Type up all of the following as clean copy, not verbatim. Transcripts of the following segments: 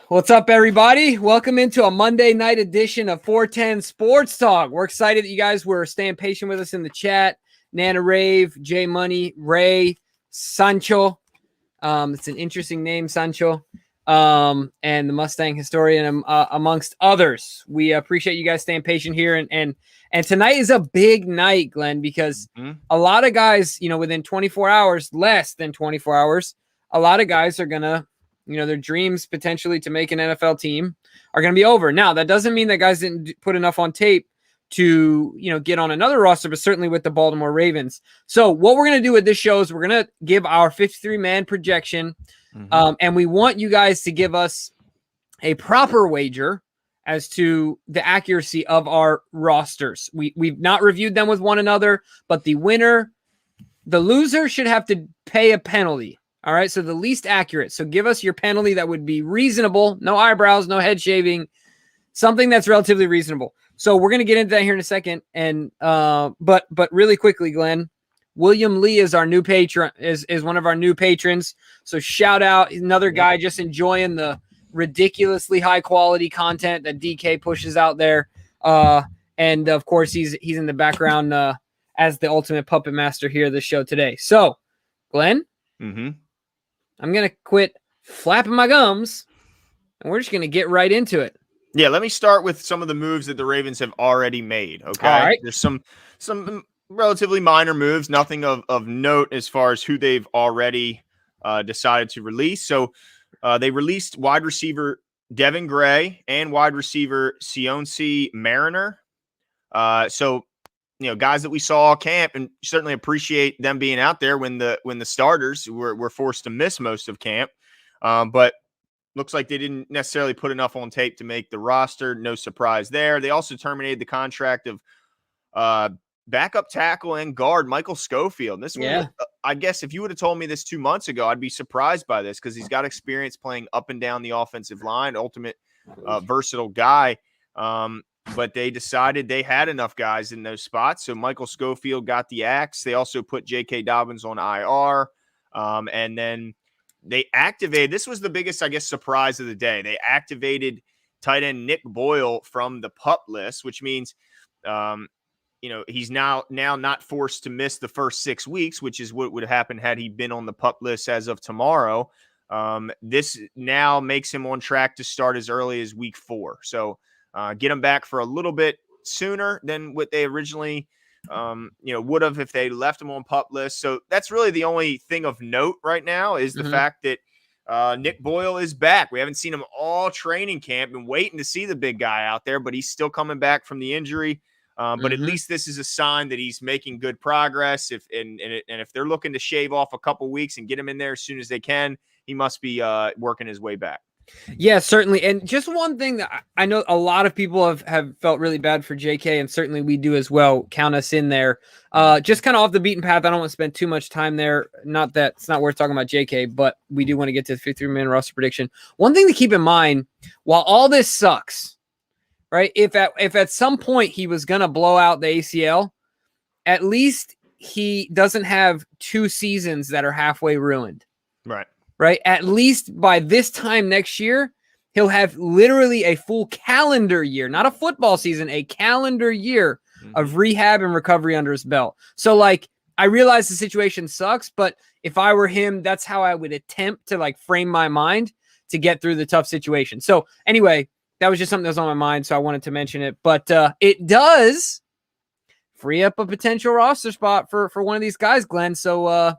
What's up, everybody? Welcome into a Monday night edition of 410 Sports Talk. We're excited that you guys were staying patient with us in the chat. Nana Rave, J Money, Ray, Sancho. It's an interesting name, Sancho. And the Mustang historian, amongst others. We appreciate you guys staying patient here. And tonight is a big night, Glenn, because a lot of guys, within 24 hours, less than 24 hours, a lot of guys are going to, their dreams potentially to make an NFL team are going to be over. Now, that doesn't mean that guys didn't put enough on tape to, get on another roster, but certainly with the Baltimore Ravens. So what we're going to do with this show is we're going to give our 53-man projection, and we want you guys to give us a proper wager as to the accuracy of our rosters. We've not reviewed them with one another, but the loser should have to pay a penalty. All right, so the least accurate. So give us your penalty that would be reasonable. No eyebrows, no head shaving, something that's relatively reasonable. So we're going to get into that here in a second. And but really quickly, Glenn, William Lee is our new patron, is one of our new patrons. So shout out, another guy just enjoying the ridiculously high quality content that DK pushes out there. And of course, he's in the background as the ultimate puppet master here of the show today. So, Glenn. I'm going to quit flapping my gums, and we're just going to get right into it. Yeah, let me start with some of the moves that the Ravens have already made, okay? All right. There's some relatively minor moves, nothing of note as far as who they've already decided to release. So they released wide receiver Devin Gray and wide receiver Sionci Mariner. So guys that we saw all camp, and certainly appreciate them being out there when the starters were forced to miss most of camp. But looks like they didn't necessarily put enough on tape to make the roster. No surprise there. They also terminated the contract of backup tackle and guard Michael Schofield. This one, I guess if you would have told me this 2 months ago, I'd be surprised by this because he's got experience playing up and down the offensive line, ultimate versatile guy. But they decided they had enough guys in those spots. So Michael Schofield got the axe. They also put J.K. Dobbins on IR. And then they activated – this was the biggest, I guess, surprise of the day. They activated tight end Nick Boyle from the PUP list, which means, he's now not forced to miss the first 6 weeks, which is what would happen had he been on the PUP list as of tomorrow. This now makes him on track to start as early as week 4. So – get them back for a little bit sooner than what they originally, would have if they left them on PUP list. So that's really the only thing of note right now is the fact that Nick Boyle is back. We haven't seen him all training camp and waiting to see the big guy out there, but he's still coming back from the injury. But at least this is a sign that he's making good progress. If they're looking to shave off a couple weeks and get him in there as soon as they can, he must be working his way back. Yeah, certainly. And just one thing that I know a lot of people have felt really bad for JK, and certainly we do as well. Count us in there. Just kind of off the beaten path. I don't want to spend too much time there. Not that it's not worth talking about JK, but we do want to get to the 53-man roster prediction. One thing to keep in mind, while all this sucks, right? If at some point he was going to blow out the ACL, at least he doesn't have 2 seasons that are halfway ruined. Right. At least by this time next year, he'll have literally a full calendar year, not a football season, a calendar year of rehab and recovery under his belt. So, I realize the situation sucks, but if I were him, that's how I would attempt to frame my mind to get through the tough situation. So anyway, that was just something that was on my mind. So I wanted to mention it, but it does free up a potential roster spot for one of these guys, Glenn. So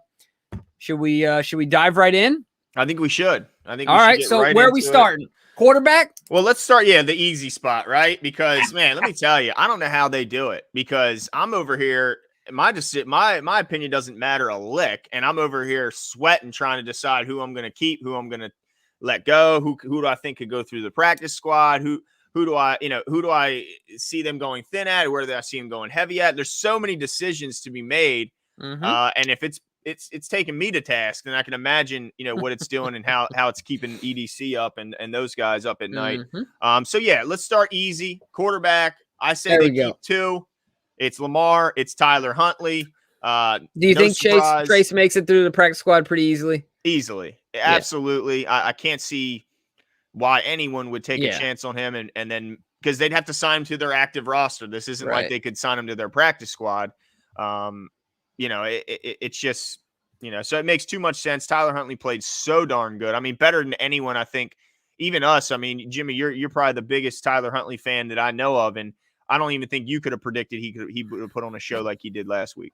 should we dive right in? I think we should. All right. So where are we starting? Quarterback? Well, let's start. Yeah, the easy spot, right? Because man, let me tell you, I don't know how they do it. Because I'm over here, my opinion doesn't matter a lick, and I'm over here sweating trying to decide who I'm going to keep, who I'm going to let go, who do I think could go through the practice squad, who do I see them going thin at, or where do I see them going heavy at? There's so many decisions to be made, and if it's taking me to task, and I can imagine, what it's doing and how it's keeping EDC up and those guys up at night. So yeah, let's start easy. Quarterback, I say they keep 2. It's Lamar. It's Tyler Huntley. Do you think Trace makes it through the practice squad pretty easily? Easily. Absolutely. I can't see why anyone would take a Yeah. chance on him, and then because they'd have to sign him to their active roster. This isn't like Right. they could sign him to their practice squad. It's just, so it makes too much sense. Tyler Huntley played so darn good. I mean, better than anyone, I think, even us. I mean, Jimmy, you're probably the biggest Tyler Huntley fan that I know of, and I don't even think you could have predicted he would have put on a show like he did last week.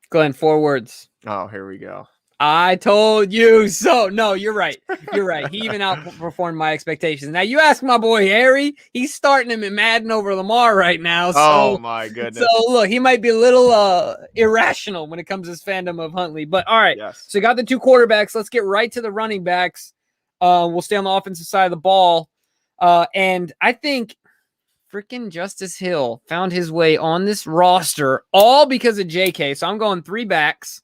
Glenn, 4 words. Oh, here we go. I told you so. No, you're right. You're right. He even outperformed my expectations. Now, you ask my boy Harry, he's starting him in Madden over Lamar right now. So, oh, my goodness. So, look, he might be a little irrational when it comes to his fandom of Huntley. But, all right. Yes. So, you got the 2 quarterbacks. Let's get right to the running backs. We'll stay on the offensive side of the ball. And I think freaking Justice Hill found his way on this roster all because of JK. So, I'm going 3 backs.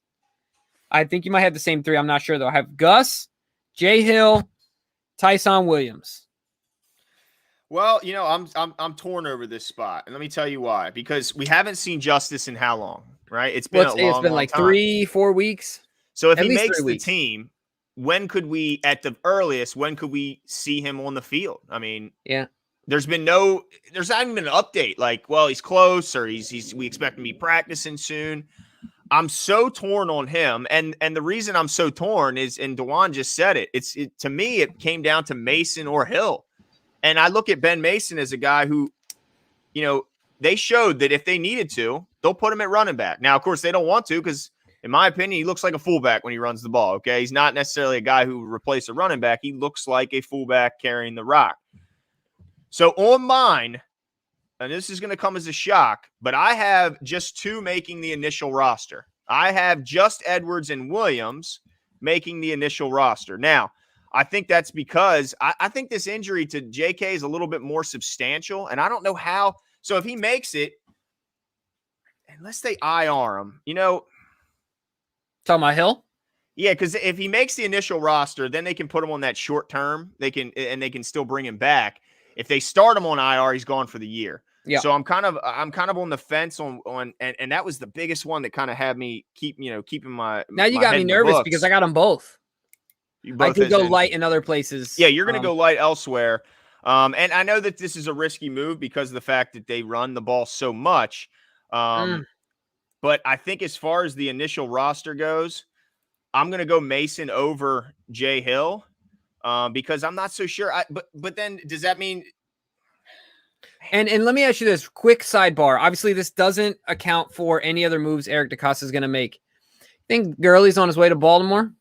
I think you might have the same 3. I'm not sure, though. I have Gus, Jay Hill, Tyson Williams. Well, I'm torn over this spot, and let me tell you why. Because we haven't seen Justice in how long, right? It's been It's been like time. 3-4 weeks. So if he makes the team, when could we, at the earliest, when could we see him on the field? I mean, yeah. There's not even been an update. Like, well, he's close, or we expect him to be practicing soon. I'm so torn on him, and the reason I'm so torn is, and Dewan just said it. To me, it came down to Mason or Hill, and I look at Ben Mason as a guy who, they showed that if they needed to, they'll put him at running back. Now, of course, they don't want to because, in my opinion, he looks like a fullback when he runs the ball. Okay, he's not necessarily a guy who replaces a running back. He looks like a fullback carrying the rock. So on mine. And this is going to come as a shock, but I have just 2 making the initial roster. I have just Edwards and Williams making the initial roster. Now, I think that's because I think this injury to JK is a little bit more substantial, and I don't know how. So if he makes it, unless they IR him, Talking about Hill? Yeah, because if he makes the initial roster, then they can put him on that short term. They can still bring him back. If they start him on IR, he's gone for the year. Yeah. So I'm kind of on the fence on and that was the biggest one that kind of had me keeping my. Now you got me nervous because I got them both. I could go light in other places. Yeah, you're going to go light elsewhere. And I know that this is a risky move because of the fact that they run the ball so much. But I think as far as the initial roster goes, I'm going to go Mason over Jay Hill because I'm not so sure. But then does that mean? And let me ask you this quick sidebar. Obviously, this doesn't account for any other moves Eric DeCosta is going to make. Think Gurley's on his way to Baltimore?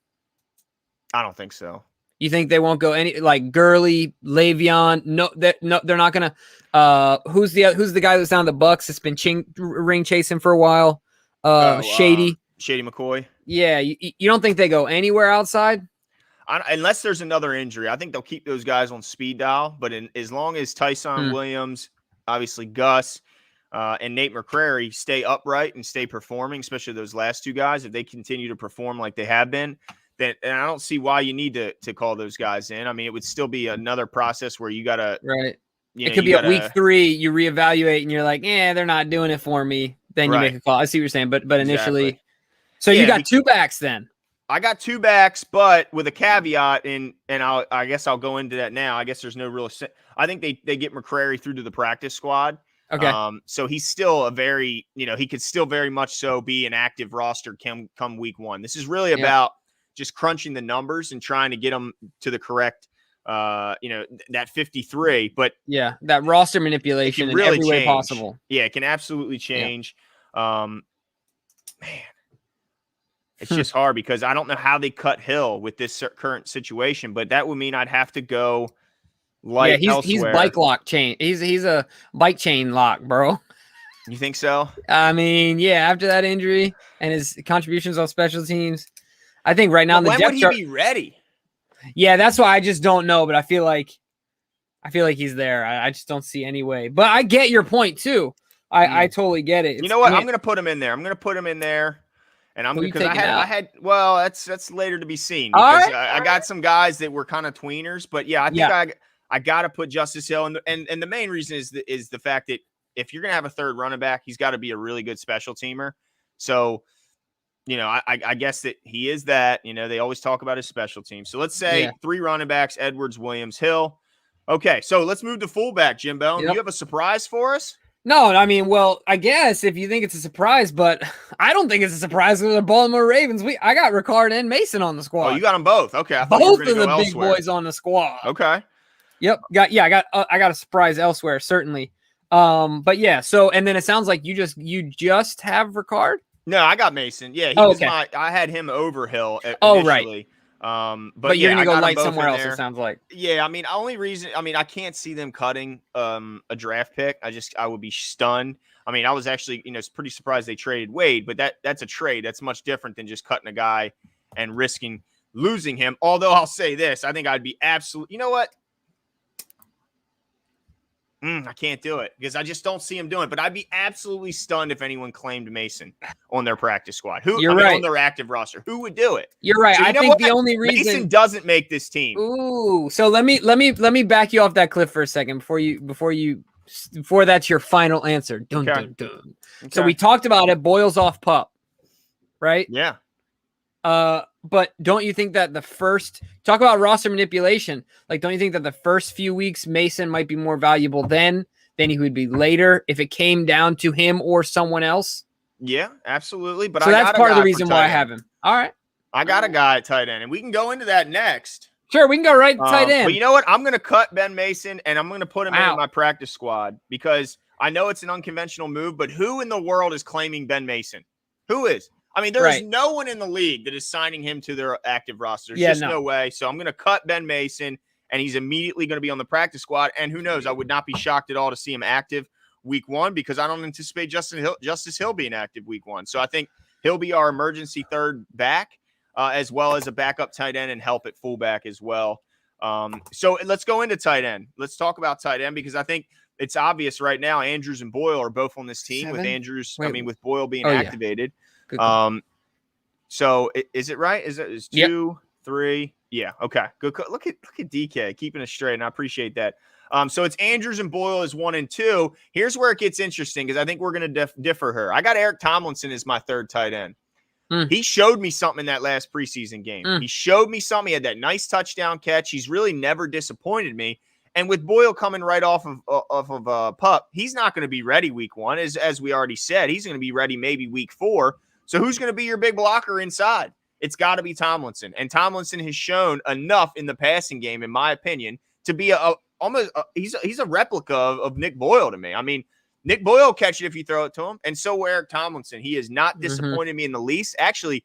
I don't think so. You think they won't go any like Gurley, Le'Veon? No, they're not going to. Who's the guy that's down the Bucks that's been ring chasing for a while? Shady McCoy. Yeah, you don't think they go anywhere outside? Unless there's another injury, I think they'll keep those guys on speed dial. But as long as Tyson Williams, obviously Gus, and Nate McCrary stay upright and stay performing, especially those last 2 guys, if they continue to perform like they have been, then and I don't see why you need to call those guys in. I mean, it would still be another process where you got to right. It could be at week 3, you reevaluate, and you're like, they're not doing it for me. Then you make a call. I see what you're saying, but initially, exactly. So you got 2 backs then. I got 2 backs, but with a caveat, and I guess I'll go into that now. I guess there's no real – I think they get McCrary through to the practice squad. Okay. So he's still a very – he could still very much so be an active roster come week 1. This is really about just crunching the numbers and trying to get them to the correct that 53. But – yeah, that roster manipulation in every way possible. Yeah, it can absolutely change. Yeah. Man. It's just hard because I don't know how they cut Hill with this current situation, but that would mean I'd have to go light elsewhere. He's bike lock chain. He's a bike chain lock, bro. You think so? I mean, yeah. After that injury and his contributions on special teams, I think right now in the depth chart, when would he be ready? Yeah, that's why I just don't know. But I feel like he's there. I just don't see any way. But I get your point too. I totally get it. You know what? I'm going to put him in there. And I'm because I had that's later to be seen because I got some guys that were kind of tweeners, but yeah, I think I got to put Justice Hill and the main reason is the fact that if you're gonna have a third running back, he's got to be a really good special teamer. So I guess that he is that. They always talk about his special teams. So let's say Yeah. 3 running backs: Edwards, Williams, Hill. Okay, so let's move to fullback, Jimbo. Yep. Do you have a surprise for us? No, I mean, well, I guess if you think it's a surprise, but I don't think it's a surprise with the Baltimore Ravens. I got Ricard and Mason on the squad. Oh, you got them both. Okay, I thought you were Both going to of go the big elsewhere. boys on the squad. Okay. Yep. I got a surprise elsewhere, certainly. But yeah, so and then it sounds like you just have Ricard? No, I got Mason. Yeah, Okay. I had him over Hill initially. Oh, right. But you're yeah, gonna I go got light them both somewhere in else, there. it sounds like. Yeah, I can't see them cutting a draft pick. I would be stunned. I was actually, pretty surprised they traded Wade, but that's a trade. That's much different than just cutting a guy and risking losing him. Although I'll say this, I think I'd be absolutely, you know what? I can't do it because I just don't see him doing it. But I'd be absolutely stunned if anyone claimed Mason on their practice squad. On their active roster. Who would do it? You're right. So I think the only reason Mason doesn't make this team. Ooh, so let me back you off that cliff for a second before that's your final answer. Dun, Okay. dun, dun. Okay. So we talked about it. Boyle's off pup, right? Yeah. But don't you think that talk about roster manipulation? Like, don't you think that the first few weeks Mason might be more valuable than he would be later if it came down to him or someone else? Yeah, absolutely. But so that's part of the reason why I have him. All right. I got a guy at tight end, and we can go into that next. Sure, we can go right to tight end. But you know what? I'm going to cut Ben Mason, and I'm going to put him in my practice squad because I know it's an unconventional move, but who in the world is claiming Ben Mason? Who is? There is no one in the league that is signing him to their active roster. There's no way. So I'm going to cut Ben Mason, and he's immediately going to be on the practice squad. And who knows? I would not be shocked at all to see him active week 1 because I don't anticipate Justice Hill being active week 1. So I think he'll be our emergency third back, as well as a backup tight end and help at fullback as well. So let's go into tight end. Let's talk about tight end because I think it's obvious right now Andrews and Boyle are both on this team with Boyle being activated. So is it right? Is 2, 3? Yeah. Okay. Good. Look at DK keeping us straight, and I appreciate that. So it's Andrews and Boyle is 1 and 2. Here's where it gets interesting because I think we're going to differ here. I got Eric Tomlinson as my third tight end. He showed me something in that last preseason game. He showed me something. He had that nice touchdown catch. He's really never disappointed me. And with Boyle coming right off of PUP, he's not going to be ready week 1, as we already said. He's going to be ready maybe week 4. So who's going to be your big blocker inside? It's got to be Tomlinson. And Tomlinson has shown enough in the passing game, in my opinion, to be he's a replica of Nick Boyle to me. Nick Boyle will catch it if you throw it to him, and so will Eric Tomlinson. He has not disappointed me in the least. Actually,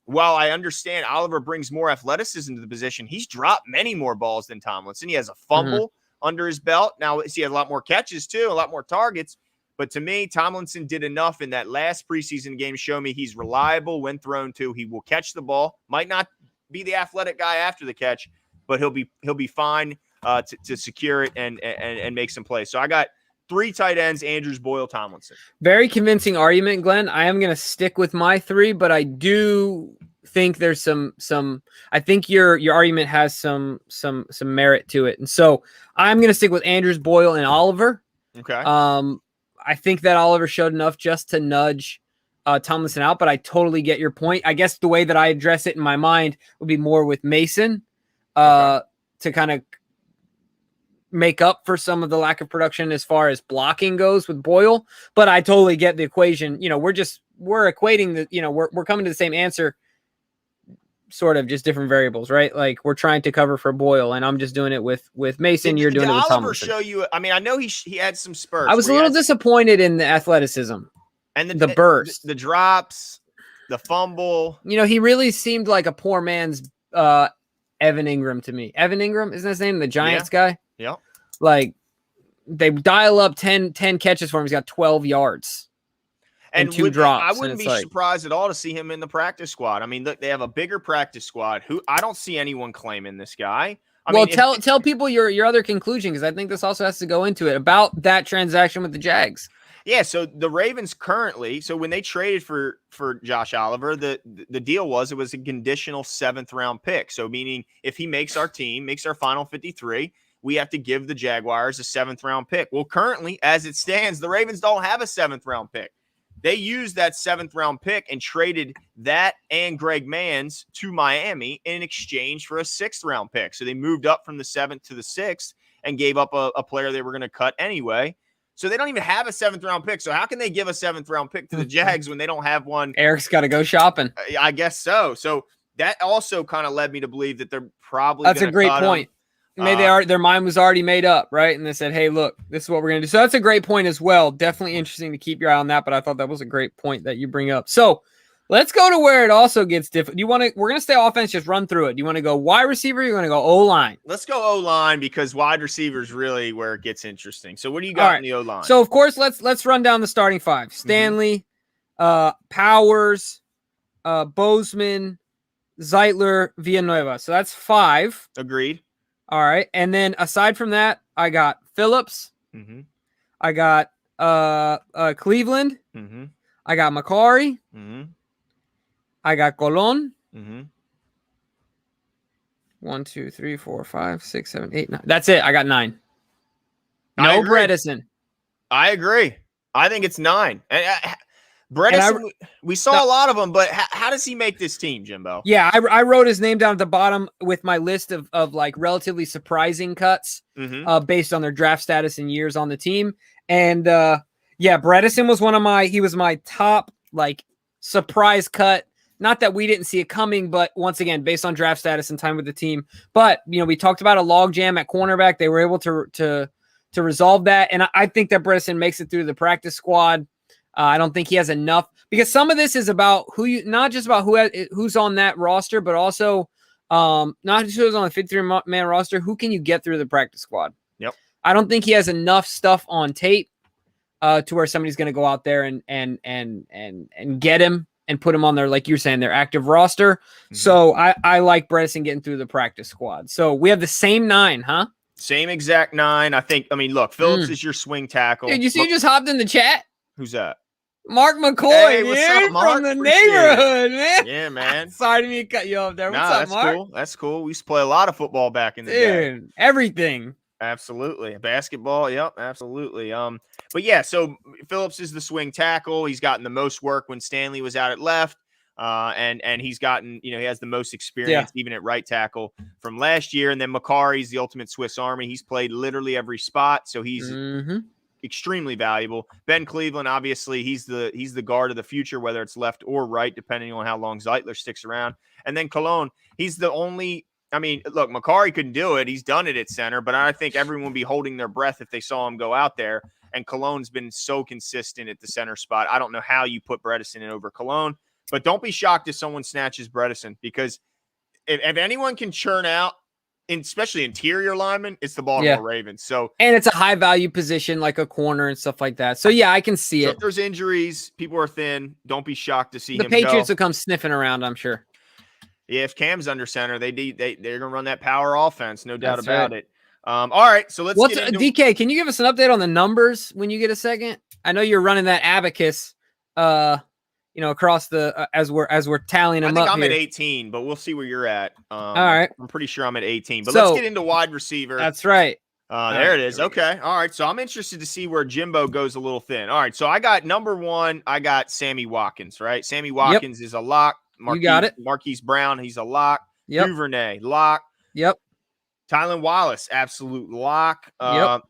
while I understand Oliver brings more athleticism to the position, he's dropped many more balls than Tomlinson. He has a fumble under his belt. Now, he has a lot more catches too, a lot more targets. But to me, Tomlinson did enough in that last preseason game to show me he's reliable when thrown to. He will catch the ball. Might not be the athletic guy after the catch, but he'll be fine to secure it and make some plays. So I got 3 tight ends: Andrews, Boyle, Tomlinson. Very convincing argument, Glenn. I am going to stick with my 3, but I do think there's some. I think your argument has some merit to it, and so I'm going to stick with Andrews, Boyle, and Oliver. Okay. I think that Oliver showed enough just to nudge Tomlinson out, but I totally get your point. I guess the way that I address it in my mind would be more with Mason to kind of make up for some of the lack of production as far as blocking goes with Boyle. But I totally get the equation. We're equating we're coming to the same answer, sort of just different variables, right? Like we're trying to cover for Boyle, and I'm just doing it with Mason. You're doing it with Tomlinson. Show you? I know he had some spurts. I was a little disappointed in the athleticism and the burst, the drops, the fumble. He really seemed like a poor man's Evan Ingram to me. Evan Ingram, isn't his name? The Giants guy. Yeah. Like they dial up 10 catches for him. He's got 12 yards. And 2 drops. I wouldn't be surprised at all to see him in the practice squad. Look, they have a bigger practice squad. I don't see anyone claiming this guy. Tell people your other conclusion, because I think this also has to go into it about that transaction with the Jags. Yeah, so the Ravens currently, when they traded for Josh Oliver, the deal was it was a conditional 7th round pick. So meaning if he makes our team, makes our final 53, we have to give the Jaguars a 7th round pick. Well, currently, as it stands, the Ravens don't have a 7th round pick. They used that 7th round pick and traded that and Greg Manns to Miami in exchange for a 6th round pick. So they moved up from the 7th to the 6th and gave up a player they were going to cut anyway. So they don't even have a 7th round pick. So how can they give a 7th round pick to the Jags when they don't have one? Eric's got to go shopping. I guess so. So that also kind of led me to believe that they're probably That's a great point. Maybe their mind was already made up, right? And they said, hey, look, this is what we're going to do. So that's a great point as well. Definitely interesting to keep your eye on that, but I thought that was a great point that you bring up. So let's go to where it also gets different. We're going to stay offense, just run through it. Do you want to go wide receiver? Or you want to go O-line? Let's go O-line because wide receiver is really where it gets interesting. So what do you got in the O-line? So, of course, let's run down the starting 5. Stanley, Powers, Bozeman, Zeitler, Villanueva. So that's 5. Agreed. All right. And then aside from that, I got Phillips. Mm-hmm. I got Cleveland. Mm-hmm. I got McCarry. Mm-hmm. I got Colon. Mm-hmm. 1, 2, 3, 4, 5, 6, 7, 8, 9. That's it. I got 9. No Bredesen. I agree. I think it's 9. And Bredesen, we saw a lot of them, but how does he make this team, Jimbo? Yeah, I wrote his name down at the bottom with my list of like relatively surprising cuts based on their draft status and years on the team. And Bredesen was he was my top like surprise cut. Not that we didn't see it coming, but once again, based on draft status and time with the team. But we talked about a logjam at cornerback. They were able to resolve that, and I think that Bredesen makes it through the practice squad. I don't think he has enough because some of this is about not just about who's on that roster, but also not just who's on the 53-man roster. Who can you get through the practice squad? Yep. I don't think he has enough stuff on tape to where somebody's going to go out there and get him and put him on their, like you're saying, their active roster. Mm-hmm. So I like Bredesen getting through the practice squad. So we have the same 9, huh? Same exact 9. I mean, look, Phillips is your swing tackle. Dude, you see who just hopped in the chat? Who's that? Mark McCoy, hey, what's up, Mark? From the neighborhood, man. Yeah, man. Sorry to cut you off there. What's up, Mark? Cool. That's cool. We used to play a lot of football back in the day. Dude, everything. Absolutely. Basketball. Yep, absolutely. But yeah, so Phillips is the swing tackle. He's gotten the most work when Stanley was out at left. And he's gotten, he has the most experience even at right tackle from last year. And then McCarry's the ultimate Swiss Army. He's played literally every spot. So he's extremely valuable. Ben Cleveland, obviously, he's the guard of the future, whether it's left or right, depending on how long Zeitler sticks around. And then Cologne, he's the only. I mean, look, McCarry couldn't do it. He's done it at center, but I think everyone would be holding their breath if they saw him go out there. And Cologne's been so consistent at the center spot. I don't know how you put Bredesen in over Cologne, but don't be shocked if someone snatches Bredesen because if anyone can churn out, especially interior linemen, it's the Baltimore Ravens. So, and it's a high value position like a corner and stuff like that. So yeah, I can see it. If there's injuries, people are thin. Don't be shocked to see him. The Patriots will come sniffing around, I'm sure. Yeah, if Cam's under center, they're gonna run that power offense, no doubt about it. All right, so let's get into DK. Can you give us an update on the numbers when you get a second? I know you're running that abacus, across the as we're tallying them up. I think I'm here at 18, but we'll see where you're at. All right, I'm pretty sure I'm at 18, but let's get into wide receiver. That's right. There it is. Okay, all right. So I'm interested to see where Jimbo goes a little thin. All right, so I got number 1. I got Sammy Watkins. Right, Sammy Watkins is a lock. You got it. Marquise Brown, he's a lock. Yep. Duvernay, lock. Yep. Tylan Wallace, absolute lock. Yep.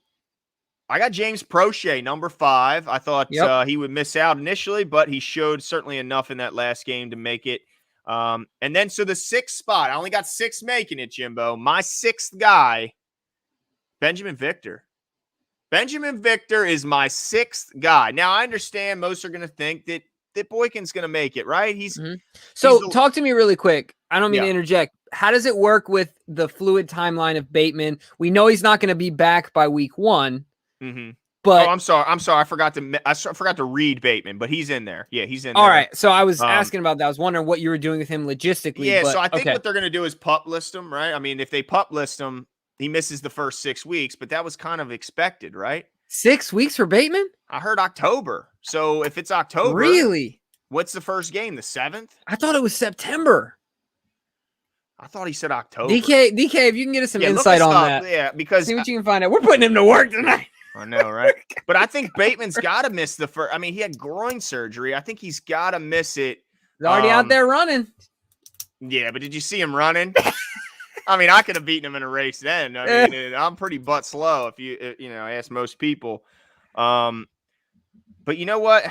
I got James Prochet, number 5. I thought he would miss out initially, but he showed certainly enough in that last game to make it. And then, so the 6th spot, I only got 6 making it, Jimbo. My 6th guy, Benjamin Victor. Benjamin Victor is my 6th guy. Now, I understand most are going to think that Boykin's going to make it, right? Talk to me really quick. I don't mean to interject. How does it work with the fluid timeline of Bateman? We know he's not going to be back by week 1. Mm-hmm. But I'm sorry. I forgot to read Bateman, but he's in there. Yeah, he's in there. All right. So I was asking about that. I was wondering what you were doing with him logistically. Yeah. So I think what they're going to do is pup list him, right? I mean, if they pup list him, he misses the first 6 weeks, but that was kind of expected, right? 6 weeks for Bateman? I heard October. So if it's October, really? What's the first game? The 7th? I thought it was September. I thought he said October. DK, if you can get us some insight on that. Yeah, because see what you can find out. We're putting him to work tonight. I know, right? But I think Bateman's got to miss the first. I mean, he had groin surgery. I think he's got to miss it. He's already out there running. Yeah, but did you see him running? I mean, I could have beaten him in a race then. I mean, I'm pretty butt slow if you ask most people. But you know what?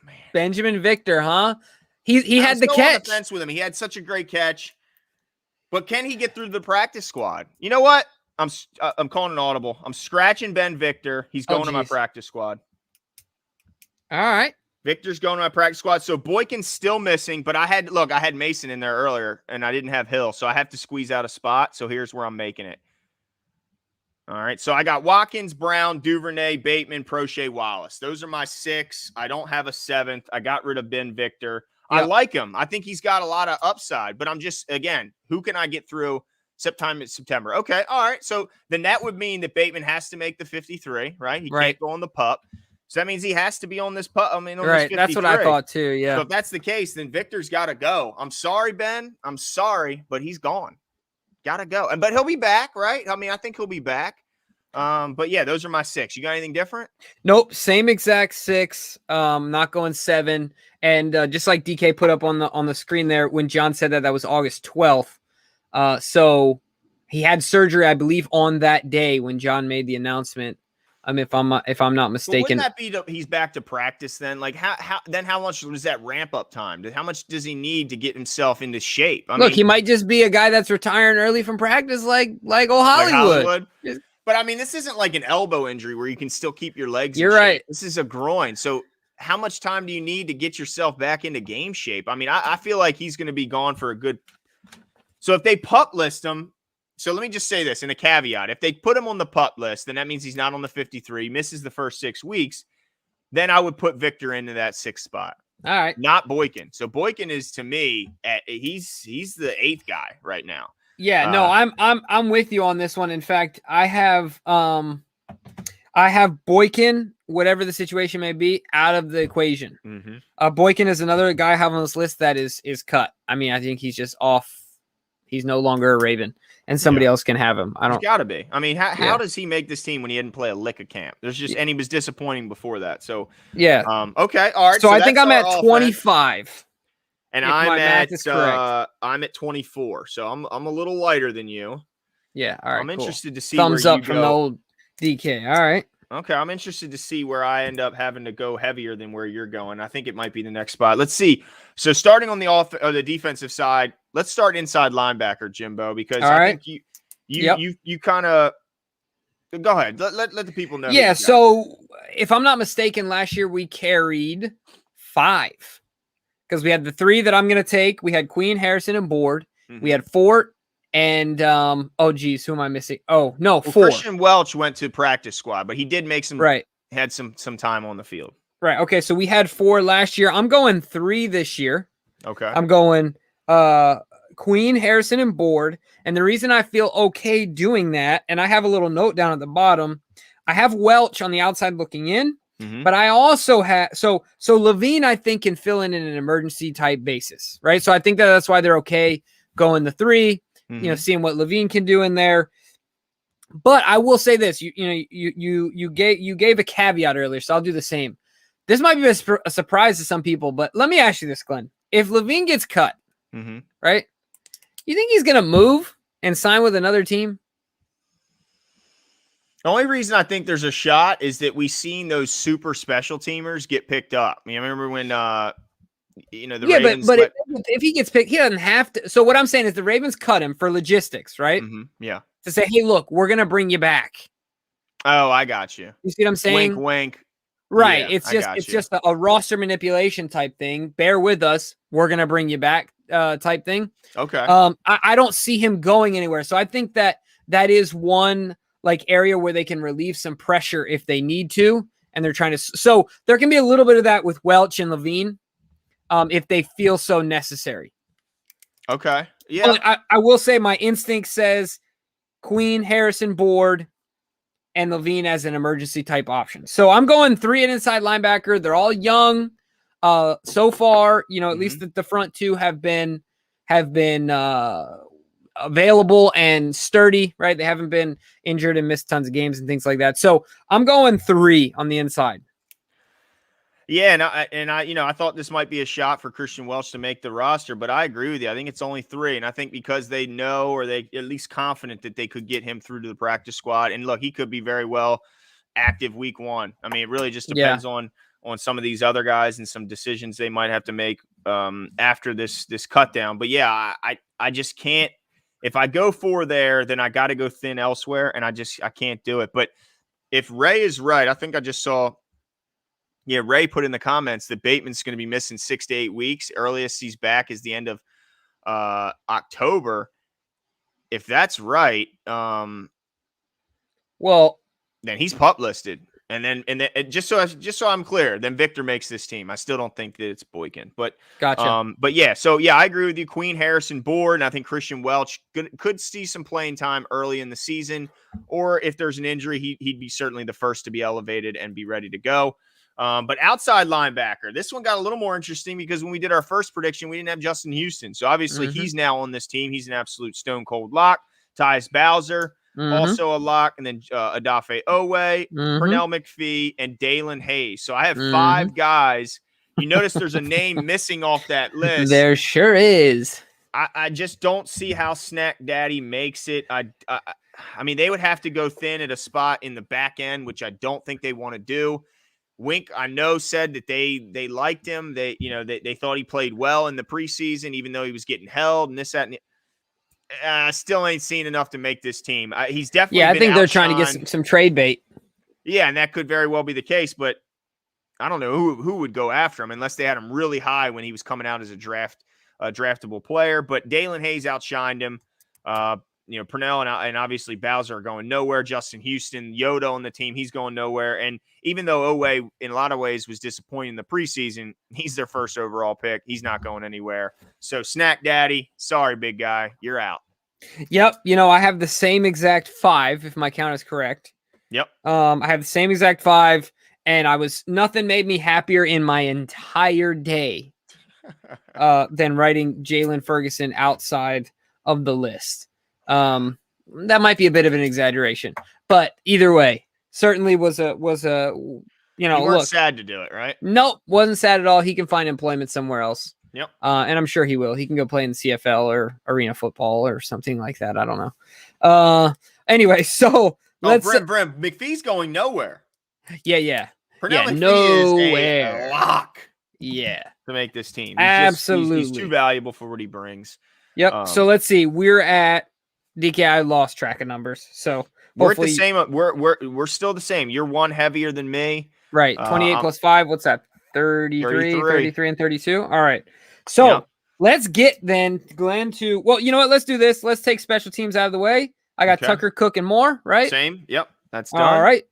Man. Benjamin Victor, huh? He had the catch. On the fence with him. He had such a great catch. But can he get through the practice squad? You know what? I'm calling an audible. I'm scratching Ben Victor. He's going to my practice squad. All right. Victor's going to my practice squad. So Boykin's still missing, but I had Mason in there earlier, and I didn't have Hill, so I have to squeeze out a spot. So here's where I'm making it. All right. So I got Watkins, Brown, Duvernay, Bateman, Prochet, Wallace. Those are my 6. I don't have a 7th. I got rid of Ben Victor. Yep. I like him. I think he's got a lot of upside, but I'm just, again, who can I get through September? Okay. All right. So then that would mean that Bateman has to make the 53, right? He can't go on the pup. So that means he has to be on this pup. I mean, on this 53. That's what I thought too. Yeah. So if that's the case, then Victor's got to go. I'm sorry, Ben. I'm sorry, but he's gone. Got to go. But he'll be back, right? I mean, I think he'll be back. But yeah, those are my 6. You got anything different? Nope. Same exact 6. Not going 7. And just like DK put up on the screen there, when John said that was August 12th. So he had surgery, I believe, on that day when John made the announcement. If I'm not mistaken. Well, wouldn't that be he's back to practice then? Like how much was that ramp up time? How much does he need to get himself into shape? I mean, he might just be a guy that's retiring early from practice, like old Hollywood. But I mean, this isn't like an elbow injury where you can still keep your legs. You're right. This is a groin. So how much time do you need to get yourself back into game shape? I mean, I feel like he's going to be gone for a good. So if they pup list him. So let me just say this in a caveat. If they put him on the pup list, then that means he's not on the 53, misses the first 6 weeks. Then I would put Victor into that 6th spot. All right. Not Boykin. So Boykin is, to me, he's the 8th guy right now. Yeah, no, I'm with you on this one. In fact, I have Boykin, whatever the situation may be, out of the equation. Mm-hmm. Boykin is another guy I have on this list that is cut. I mean, I think he's just off. He's no longer a Raven, and somebody else can have him. He's got to be. I mean, how does he make this team when he didn't play a lick of camp? And he was disappointing before that. So yeah. Okay. All right. So I think I'm at 25. And I'm at 24. So I'm a little lighter than you. Yeah. All right. I'm interested to see thumbs where up from the old DK. All right. Okay. I'm interested to see where I end up having to go heavier than where you're going. I think it might be the next spot. Let's see. So starting on the defensive side, let's start inside linebacker, Jimbo, because think you kind of go ahead. Let the people know. Yeah. So if I'm not mistaken, last year we carried 5. Because we had the 3 that I'm going to take. We had Queen, Harrison, and Board. Mm-hmm. We had Fort and, who am I missing? Oh, no, 4. Christian Welch went to practice squad, but he did make had some time on the field. Right. Okay, so we had 4 last year. I'm going 3 this year. Okay. I'm going Queen, Harrison, and Board. And the reason I feel okay doing that, and I have a little note down at the bottom, I have Welch on the outside looking in. Mm-hmm. But I also have so Levine, I think, can fill in an emergency type basis, right? So I think that's why they're okay going the 3, seeing what Levine can do in there. But I will say this, you gave a caveat earlier, so I'll do the same. This might be a surprise to some people, but let me ask you this, Glenn: if Levine gets cut, right? You think he's gonna move and sign with another team? The only reason I think there's a shot is that we've seen those super special teamers get picked up. I mean, I remember when, the Ravens. But if he gets picked, he doesn't have to. So what I'm saying is the Ravens cut him for logistics, right? Mm-hmm. Yeah. To say, hey, look, we're going to bring you back. Oh, I got you. You see what I'm saying? Wink, wink. Right. Yeah, it's just a roster manipulation type thing. Bear with us. We're going to bring you back type thing. Okay. I don't see him going anywhere. So I think that is one area where they can relieve some pressure if they need to, and they're trying to. So there can be a little bit of that with Welch and Levine, if they feel so necessary. Okay. Yeah. I will say my instinct says Queen, Harrison, Board, and Levine as an emergency type option. So I'm going 3 at inside linebacker. They're all young. So far, at least the front 2 have been available and sturdy, right? They haven't been injured and missed tons of games and things like that. So I'm going 3 on the inside. Yeah, and I, I thought this might be a shot for Christian Welch to make the roster, but I agree with you. I think it's only 3, and I think because they know, or they at least confident that they could get him through to the practice squad. And look, he could be very well active week 1. I mean, it really just depends on some of these other guys and some decisions they might have to make after this cut down. But yeah, I just can't. If I go 4 there, then I got to go thin elsewhere, and I can't do it. But if Ray is right, I think I just saw. Yeah, Ray put in the comments that Bateman's going to be missing 6 to 8 weeks. Earliest he's back is the end of October. If that's right, well, then he's pup listed. And then just so I'm clear, then Victor makes this team. I still don't think that it's Boykin, but gotcha. But yeah, so yeah, I agree with you. Queen, Harrison, Board, and I think Christian Welch could see some playing time early in the season, or if there's an injury, he'd be certainly the first to be elevated and be ready to go. But outside linebacker, this one got a little more interesting because when we did our first prediction, we didn't have Justin Houston. So obviously he's now on this team. He's an absolute stone cold lock. Tyus Bowser, also a lock. And then Adafe Owe, Pernell McPhee, and Dalen Hayes. So I have 5 guys. You notice there's a name missing off that list. There sure is. I just don't see how Snack Daddy makes it. I mean, they would have to go thin at a spot in the back end, which I don't think they want to do. Wink, I know, said that they liked him. They thought he played well in the preseason, even though he was getting held and this, that, and still ain't seen enough to make this team. He's definitely I think they're trying to get some trade bait. Yeah, and that could very well be the case, but I don't know who would go after him unless they had him really high when he was coming out as a draftable player. But Dalen Hayes outshined him. Purnell and obviously Bowser are going nowhere. Justin Houston, Yoda on the team, he's going nowhere. And even though Owe, in a lot of ways, was disappointing in the preseason, he's their first overall pick. He's not going anywhere. So Snack Daddy, sorry, big guy, you're out. Yep. I have the same exact 5, if my count is correct. Yep. I have the same exact 5, and nothing made me happier in my entire day than writing Jalen Ferguson outside of the list. That might be a bit of an exaggeration, but either way, certainly was a you weren't sad to do it, right? Nope, wasn't sad at all. He can find employment somewhere else. Yep. And I'm sure he will. He can go play in the CFL or arena football or something like that. I don't know. Anyway, so let's Brent, McPhee's going nowhere. Yeah. McPhee nowhere. Is a lock. Yeah. To make this team. Absolutely. He's too valuable for what he brings. Yep. So let's see. We're at DK. I lost track of numbers. So we're at the same. We're still the same. You're 1 heavier than me. Right. 28 plus 5. What's that? 33 and 32. All right. So let's get then, Glenn, to, well, you know what? Let's do this. Let's take special teams out of the way. I got Tucker, Cook, and Moore, right? Same. Yep. That's done. All right.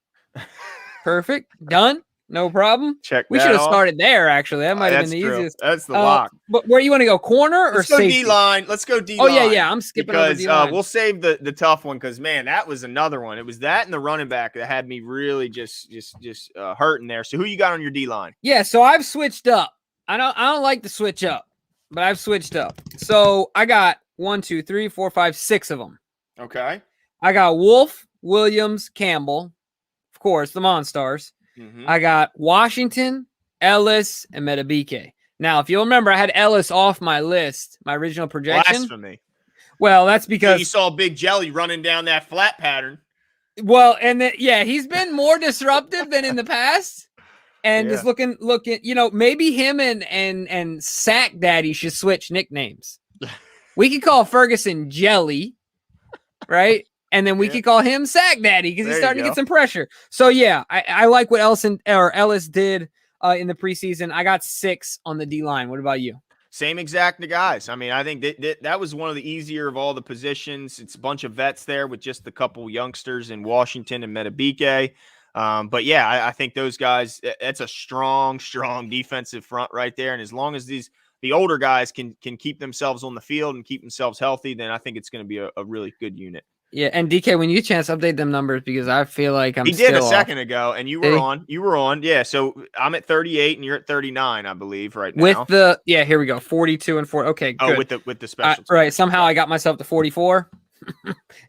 Perfect. Done. No problem. Check. We should have started there, actually. That might have been the easiest. That's the lock. But where you want to go, corner or safety? D-line. Let's go D-line. Oh, yeah. I'm skipping over D-line. We'll save the tough one because, man, that was another one. It was that and the running back that had me really just hurting there. So who you got on your D-line? Yeah, so I've switched up. I don't like to switch up, but I've switched up. So I got 1, 2, 3, 4, 5, 6 of them. Okay. I got Wolf, Williams, Campbell, of course, the Monstars. Mm-hmm. I got Washington, Ellis, and Metabike. Now, if you'll remember, I had Ellis off my list, my original projection. Blasphemy. Well, that's because you saw Big Jelly running down that flat pattern. Well, and he's been more disruptive than in the past. And just looking, maybe him and Sack Daddy should switch nicknames. We could call Ferguson Jelly, right? And then we could call him Sack Daddy because he's starting to get some pressure. So, I like what Ellis did in the preseason. I got 6 on the D-line. What about you? Same exact guys. I mean, I think that was one of the easier of all the positions. It's a bunch of vets there with just a couple youngsters in Washington and Metabike. But, I think those guys, that's a strong defensive front right there. And as long as the older guys can keep themselves on the field and keep themselves healthy, then I think it's going to be a really good unit. Yeah, and DK, when you get a chance, update them numbers because I feel like I'm He did still a second off. ago, and you Did were he? on. You were on. Yeah, so I'm at 38, and you're at 39, I believe, right With now. the here we go, 42 and 4. Okay, Oh, good. with the special Right, teams. somehow Okay. I got myself to 44,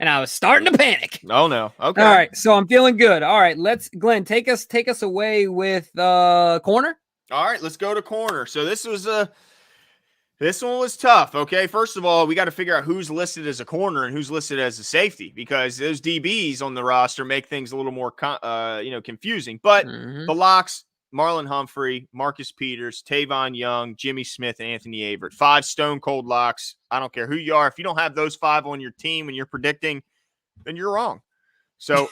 and I was starting to panic. Oh no. Okay. All right, so I'm feeling good. All right, Glenn, take us away with corner. All right, let's go to corner. So this one was tough. Okay, first of all, we got to figure out who's listed as a corner and who's listed as a safety because those DBs on the roster make things a little more confusing. But the locks: Marlon Humphrey, Marcus Peters, Tavon Young, Jimmy Smith, and Anthony Averett. 5 stone cold locks. I don't care who you are. If you don't have those 5 on your team when you're predicting, then you're wrong. So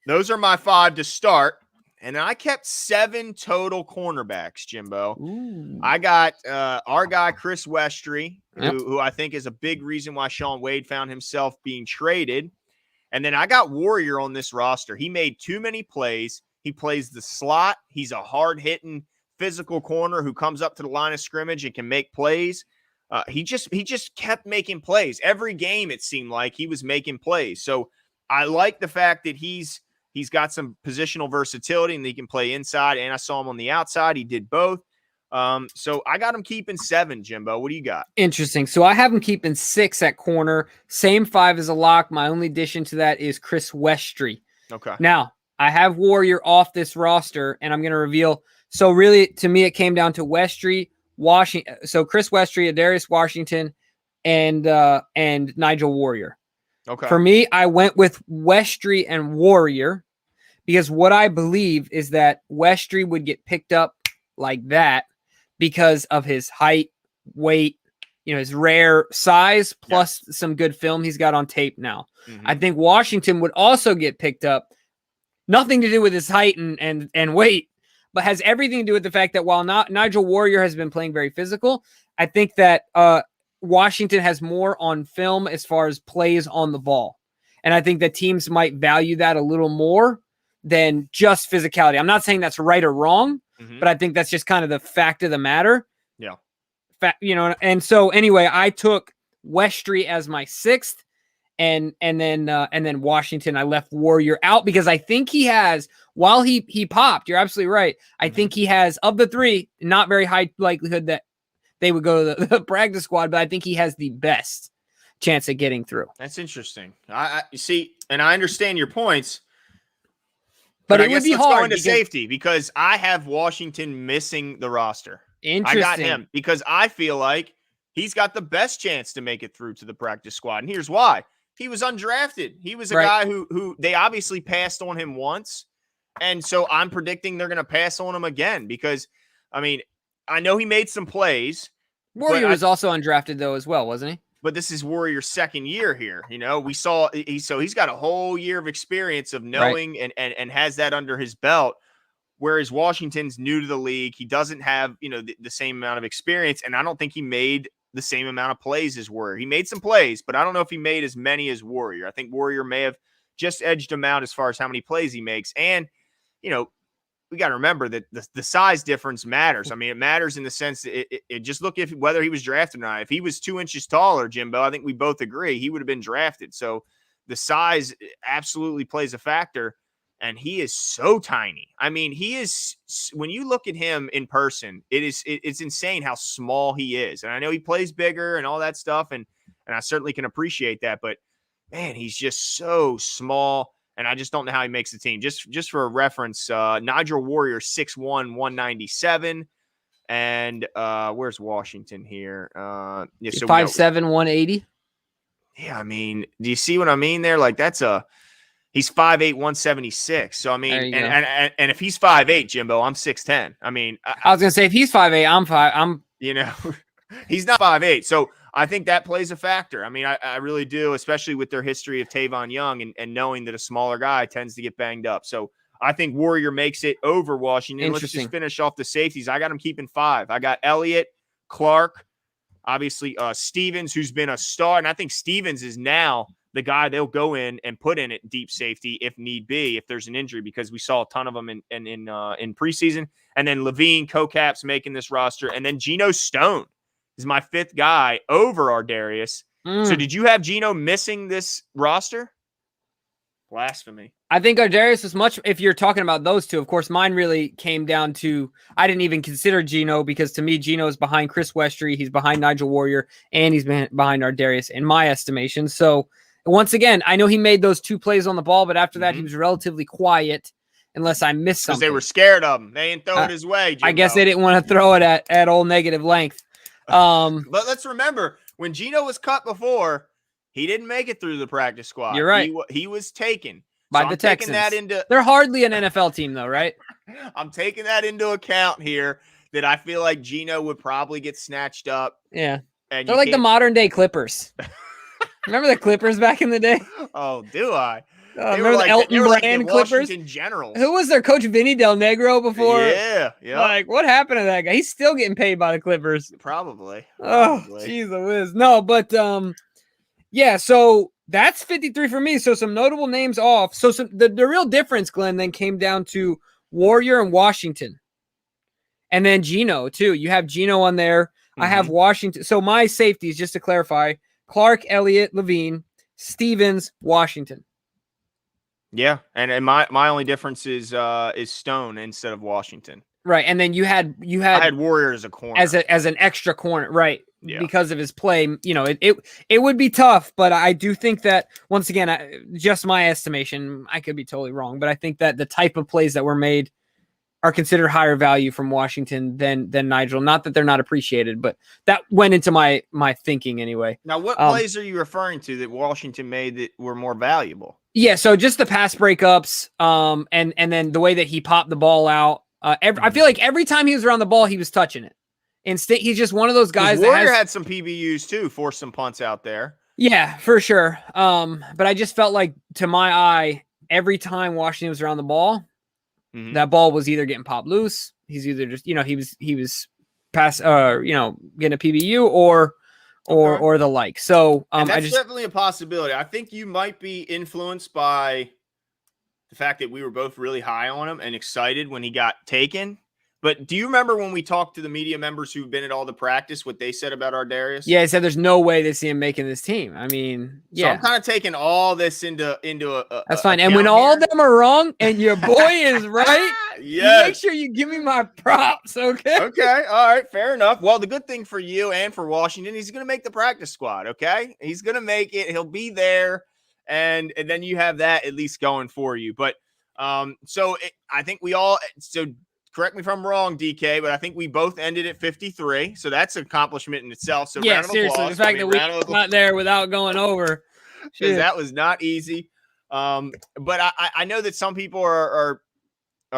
those are my 5 to start. And I kept 7 total cornerbacks, Jimbo. Ooh. I got our guy, Chris Westry, who I think is a big reason why Shaun Wade found himself being traded. And then I got Warrior on this roster. He made too many plays. He plays the slot. He's a hard-hitting physical corner who comes up to the line of scrimmage and can make plays. He just kept making plays. Every game, it seemed like he was making plays. So I like the fact that he's got some positional versatility and he can play inside. And I saw him on the outside. He did both. So I got him keeping 7, Jimbo. What do you got? Interesting. So I have him keeping 6 at corner. Same 5 as a lock. My only addition to that is Chris Westry. Okay. Now, I have Warrior off this roster, and I'm going to reveal. So really, to me, it came down to Westry, Washington. So Chris Westry, Adarius Washington, and Nigel Warrior. Okay. For me, I went with Westry and Warrior because what I believe is that Westry would get picked up like that because of his height, weight, his rare size, plus some good film he's got on tape now. Mm-hmm. I think Washington would also get picked up. Nothing to do with his height and weight, but has everything to do with the fact that while Nigel Warrior has been playing very physical, I think that Washington has more on film as far as plays on the ball. And I think that teams might value that a little more than just physicality. I'm not saying that's right or wrong, but I think that's just kind of the fact of the matter. Yeah. And so anyway, I took Westry as my 6th. And then Washington, I left Warrior out because I think he has, while he popped, you're absolutely right. I think he has, of the 3, not very high likelihood that they would go to the practice squad, but I think he has the best chance of getting through. That's interesting. You see, and I understand your points, but it would be hard go into safety because I have Washington missing the roster. Interesting. I got him because I feel like he's got the best chance to make it through to the practice squad, and here's why. He was undrafted. He was a guy who they obviously passed on him once. And so I'm predicting they're going to pass on him again because, I mean, I know he made some plays. Warrior was also undrafted, though, as well, wasn't he? But this is Warrior's 2nd year here. We saw he's got a whole year of experience of knowing and has that under his belt. Whereas Washington's new to the league. He doesn't have, the same amount of experience. And I don't think he made the same amount of plays as Warrior. He made some plays, but I don't know if he made as many as Warrior. I think Warrior may have just edged him out as far as how many plays he makes. And, we got to remember that the size difference matters. I mean, it matters in the sense that it just look if whether he was drafted or not. If he was 2 inches taller, Jimbo, I think we both agree he would have been drafted. So the size absolutely plays a factor. And he is so tiny. I mean, he is, when you look at him in person, it's insane how small he is. And I know he plays bigger and all that stuff. And I certainly can appreciate that, but man, he's just so small. And I just don't know how he makes the team. Just for a reference, Nigel Warrior, 6'1", 197. And where's Washington here? So 5'7", 180. Yeah. I mean, do you see what I mean there? Like he's 5'8", 176. So, I mean, and if he's 5'8", Jimbo, I'm 6'10". I mean, I was going to say, if he's 5'8", I'm he's not 5'8". So I think that plays a factor. I mean, I really do, especially with their history of Tavon Young and knowing that a smaller guy tends to get banged up. So I think Warrior makes it over Washington. Let's just finish off the safeties. I got him keeping 5. I got Elliott, Clark, obviously Stevens, who's been a star. And I think Stevens is now the guy they'll go in and put in at deep safety if need be, if there's an injury, because we saw a ton of them in preseason. And then Levine, Co-Caps making this roster. And then Geno Stone is my 5th guy over Ardarius. So did you have Geno missing this roster? Blasphemy. I think Ardarius was much, if you're talking about those two, of course, mine really came down to, I didn't even consider Geno because to me, Geno is behind Chris Westry, he's behind Nigel Warrior, and he's behind Ardarius in my estimation. So once again, I know he made those 2 plays on the ball, but after that, he was relatively quiet unless I missed something. Because they were scared of him. They didn't throw it his way, Jimbo. I guess they didn't want to throw it at old negative length. But let's remember, when Geno was cut before, he didn't make it through the practice squad. You're right. He was taken. By the Texans. They're hardly an NFL team, though, right? I'm taking that into account here, that I feel like Geno would probably get snatched up. Yeah. They're like the modern-day Clippers. Remember the Clippers back in the day? Oh, do I? Remember the Elton Brand Clippers? In general. Who was their coach, Vinny Del Negro, before? Yeah. Like, what happened to that guy? He's still getting paid by the Clippers. Probably. Oh, jeez, the whiz. No, but, yeah, so that's 53 for me. So some notable names off. So the real difference, Glenn, then came down to Warrior and Washington. And then Geno, too. You have Geno on there. I have Washington. So my safeties, just to clarify, Clark, Elliott, Levine, Stevens, Washington. Yeah, and my only difference is Stone instead of Washington. Right, and then I had Warrior as a corner, as an extra corner, right? Yeah. Because of his play, it would be tough, but I do think that once again, just my estimation, I could be totally wrong, but I think that the type of plays that were made are considered higher value from Washington than Nigel. Not that they're not appreciated, but that went into my thinking anyway. Now, what plays are you referring to that Washington made that were more valuable? Yeah, so just the pass breakups, and then the way that he popped the ball out. I feel like every time he was around the ball, he was touching it. Instead, he's just one of those guys. Warrior had some PBUs too, forced some punts out there. Yeah, for sure. But I just felt like, to my eye, every time Washington was around the ball, that ball was either getting popped loose. He's either just, he was getting a PBU or the like. So that's definitely a possibility. I think you might be influenced by the fact that we were both really high on him and excited when he got taken. But do you remember when we talked to the media members who've been at all the practice, what they said about Ardarius? Yeah, he said there's no way they see him making this team. I mean, yeah. So I'm kind of taking all this into a that's fine. And when all of them are wrong and your boy is right, yes. Make sure you give me my props, okay? Okay, all right, fair enough. Well, the good thing for you and for Washington, he's going to make the practice squad, okay? He's going to make it. He'll be there, and then you have that at least going for you. But I think we all – so – correct me if I'm wrong, DK, but I think we both ended at 53. So that's an accomplishment in itself. So yeah, seriously, the fact that we got there without going over. That was not easy. But I know that some people are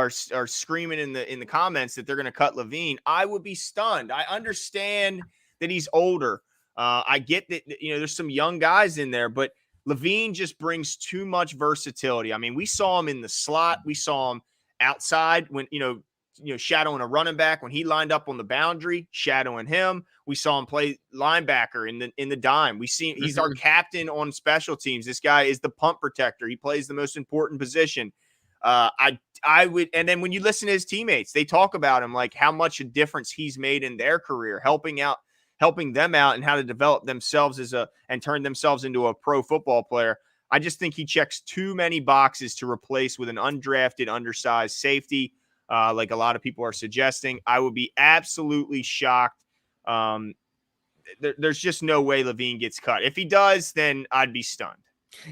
screaming in the comments that they're going to cut Levine. I would be stunned. I understand that he's older. I get that, there's some young guys in there, but Levine just brings too much versatility. I mean, we saw him in the slot. We saw him outside when, shadowing a running back when he lined up on the boundary, shadowing him. We saw him play linebacker in the dime. We see he's our captain on special teams. This guy is the punt protector. He plays the most important position. I would, and then when you listen to his teammates, they talk about him, like how much a difference he's made in their career, helping them out and how to develop themselves and turn themselves into a pro football player. I just think he checks too many boxes to replace with an undrafted, undersized safety. Like a lot of people are suggesting. I would be absolutely shocked. There's just no way Levine gets cut. If he does, then I'd be stunned.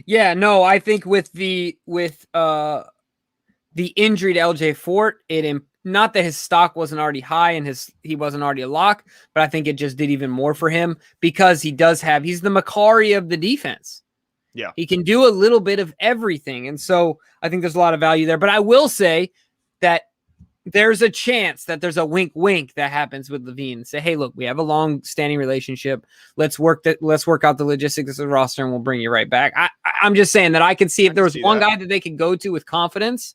Yeah, no, I think with the injury to LJ Fort, not that his stock wasn't already high and he wasn't already a lock, but I think it just did even more for him because he's the Macari of the defense. Yeah. He can do a little bit of everything. And so I think there's a lot of value there. But I will say that there's a chance that there's a wink that happens with Levine. Say, hey, look, we have a long-standing relationship. Let's work out the logistics of the roster, and we'll bring you right back. I'm just saying that I could see if there was one guy that they could go to with confidence,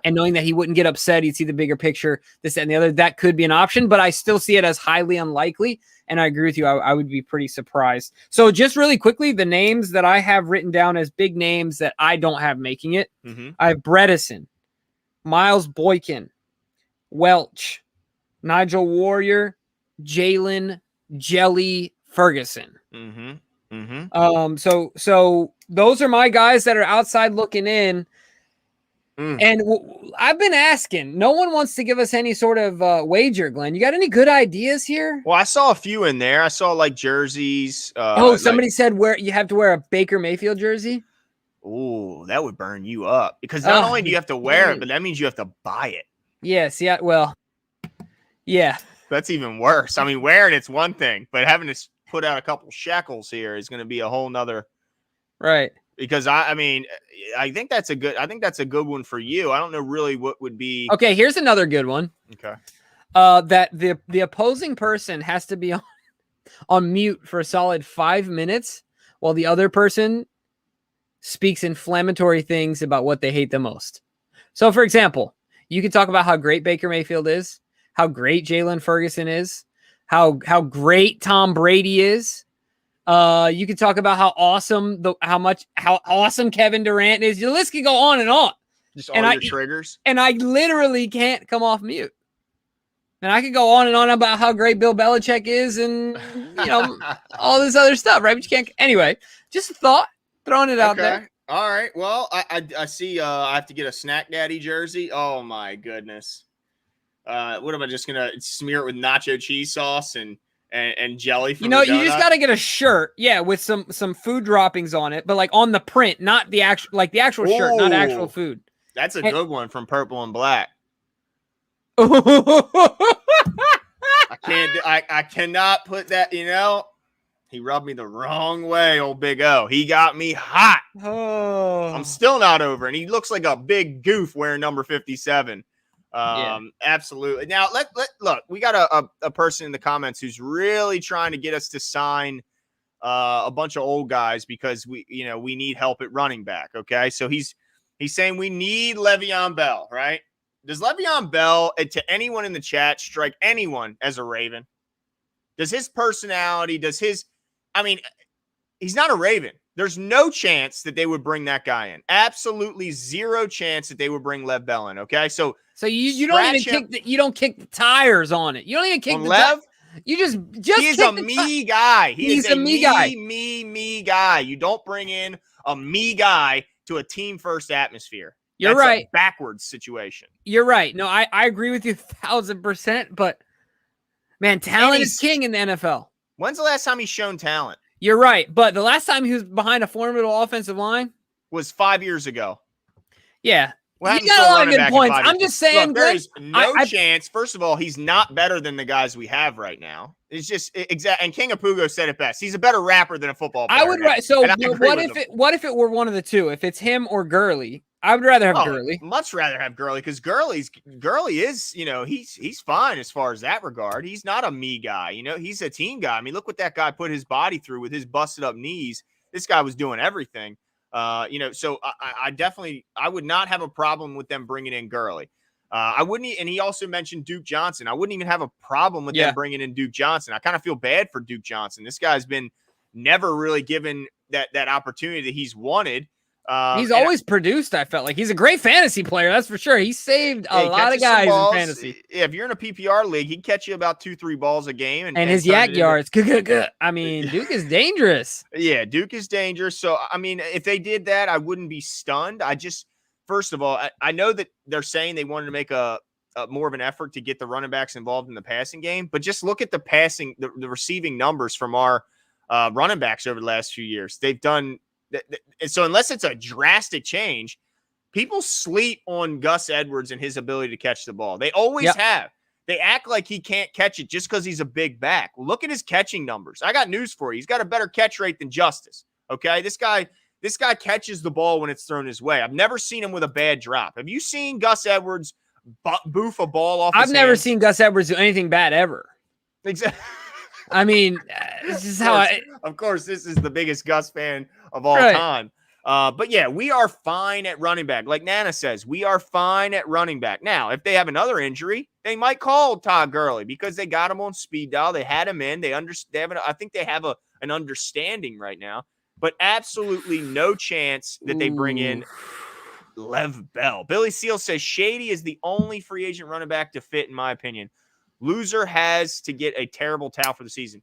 and knowing that he wouldn't get upset, he'd see the bigger picture, this, that, and the other. That could be an option, but I still see it as highly unlikely. And I agree with you. I would be pretty surprised. So just really quickly, the names that I have written down as big names that I don't have making it. I have Bredesen, Miles Boykin, Welch, Nigel Warrior, Jalen Jelly Ferguson. Mm-hmm. So those are my guys that are outside looking in. And I've been asking. No one wants to give us any sort of wager, Glenn. You got any good ideas here? Well, I saw a few in there. I saw like jerseys. Somebody said you have to wear a Baker Mayfield jersey. Ooh, that would burn you up because not only do you have to wear it, but that means you have to buy it. Yes. Yeah. Well, yeah. That's even worse. I mean, wearing it's one thing, but having to put out a couple shekels here is going to be a whole nother. Right. Because I mean, I think that's a good one for you. I don't know really what would be. Okay. Here's another good one. Okay. That the opposing person has to be on mute for a solid 5 minutes while the other person speaks inflammatory things about what they hate the most. So, for example, you can talk about how great Baker Mayfield is, how great Jalen Ferguson is, how great Tom Brady is. You can talk about how awesome Kevin Durant is. The list can go on and on. Just all your triggers. And I literally can't come off mute. And I could go on and on about how great Bill Belichick is and, all this other stuff, right? But you can't. Anyway, just a thought, throwing it out there. All right. Well, I see I have to get a Snack Daddy jersey. Oh, my goodness. What am I just going to smear it with nacho cheese sauce and jelly from you just got to get a shirt, with some food droppings on it, but like on the print, not the actual shirt, not actual food. That's a good one from Purple and Black. I cannot put that, he rubbed me the wrong way, old Big O. He got me hot. Oh. I'm still not over, and he looks like a big goof wearing number 57. Absolutely. Now look, we got a person in the comments who's really trying to get us to sign a bunch of old guys because we need help at running back. Okay. So he's saying we need Le'Veon Bell, right? Does Le'Veon Bell, to anyone in the chat, strike anyone as a Raven? Does his personality, he's not a Raven. There's no chance that they would bring that guy in. Absolutely zero chance that they would bring Lev Bell in. Okay. So you don't even kick the tires on it. You don't even kick the Lev. You just he's a me guy. He's a me guy. Me guy. You don't bring in a me guy to a team first atmosphere. You're That's right. A backwards situation. You're right. No, I agree with you 1,000%. But man, talent is king in the NFL. When's the last time he's shown talent? You're right. But the last time he was behind a formidable offensive line was 5 years ago. Yeah. You got a lot of good points. I'm just saying, look, there is no chance. First of all, he's not better than the guys we have right now. It's just exact. And King of Pugo said it best. He's a better rapper than a football player. I would. So what if it were one of the two? If it's him or Gurley, I would rather have Gurley. Much rather have Gurley because Gurley is, he's fine as far as that regard. He's not a me guy. He's a team guy. I mean, look what that guy put his body through with his busted up knees. This guy was doing everything. So I would not have a problem with them bringing in Gurley. I wouldn't, and he also mentioned Duke Johnson. I wouldn't even have a problem with them bringing in Duke Johnson. I kind of feel bad for Duke Johnson. This guy's been never really given that opportunity that he's wanted. He's always produced. I felt like he's a great fantasy player. That's for sure. He saved a lot of guys in fantasy. Yeah, if you're in a PPR league, he'd catch you about 2-3 balls a game. And his yak yards. I mean, Duke is dangerous. Yeah, Duke is dangerous. So, I mean, if they did that, I wouldn't be stunned. First of all, I know that they're saying they wanted to make a more of an effort to get the running backs involved in the passing game, but just look at the receiving numbers from our running backs over the last few years. They've done so unless it's a drastic change, people sleep on Gus Edwards and his ability to catch the ball. They always have. They act like he can't catch it just because he's a big back. Look at his catching numbers. I got news for you. He's got a better catch rate than Justice. Okay, this guy catches the ball when it's thrown his way. I've never seen him with a bad drop. Have you seen Gus Edwards boof a ball off? I've never seen Gus Edwards do anything bad ever. Exactly. I mean, this is how Of course, this is the biggest Gus fan of all time. But yeah, we are fine at running back. Like Nana says, we are fine at running back. Now, if they have another injury, they might call Todd Gurley because they got him on speed dial. They had him in. I think they have an understanding right now. But absolutely no chance that they bring in Lev Bell. Billy Seal says Shady is the only free agent running back to fit, in my opinion. Loser has to get a terrible towel for the season.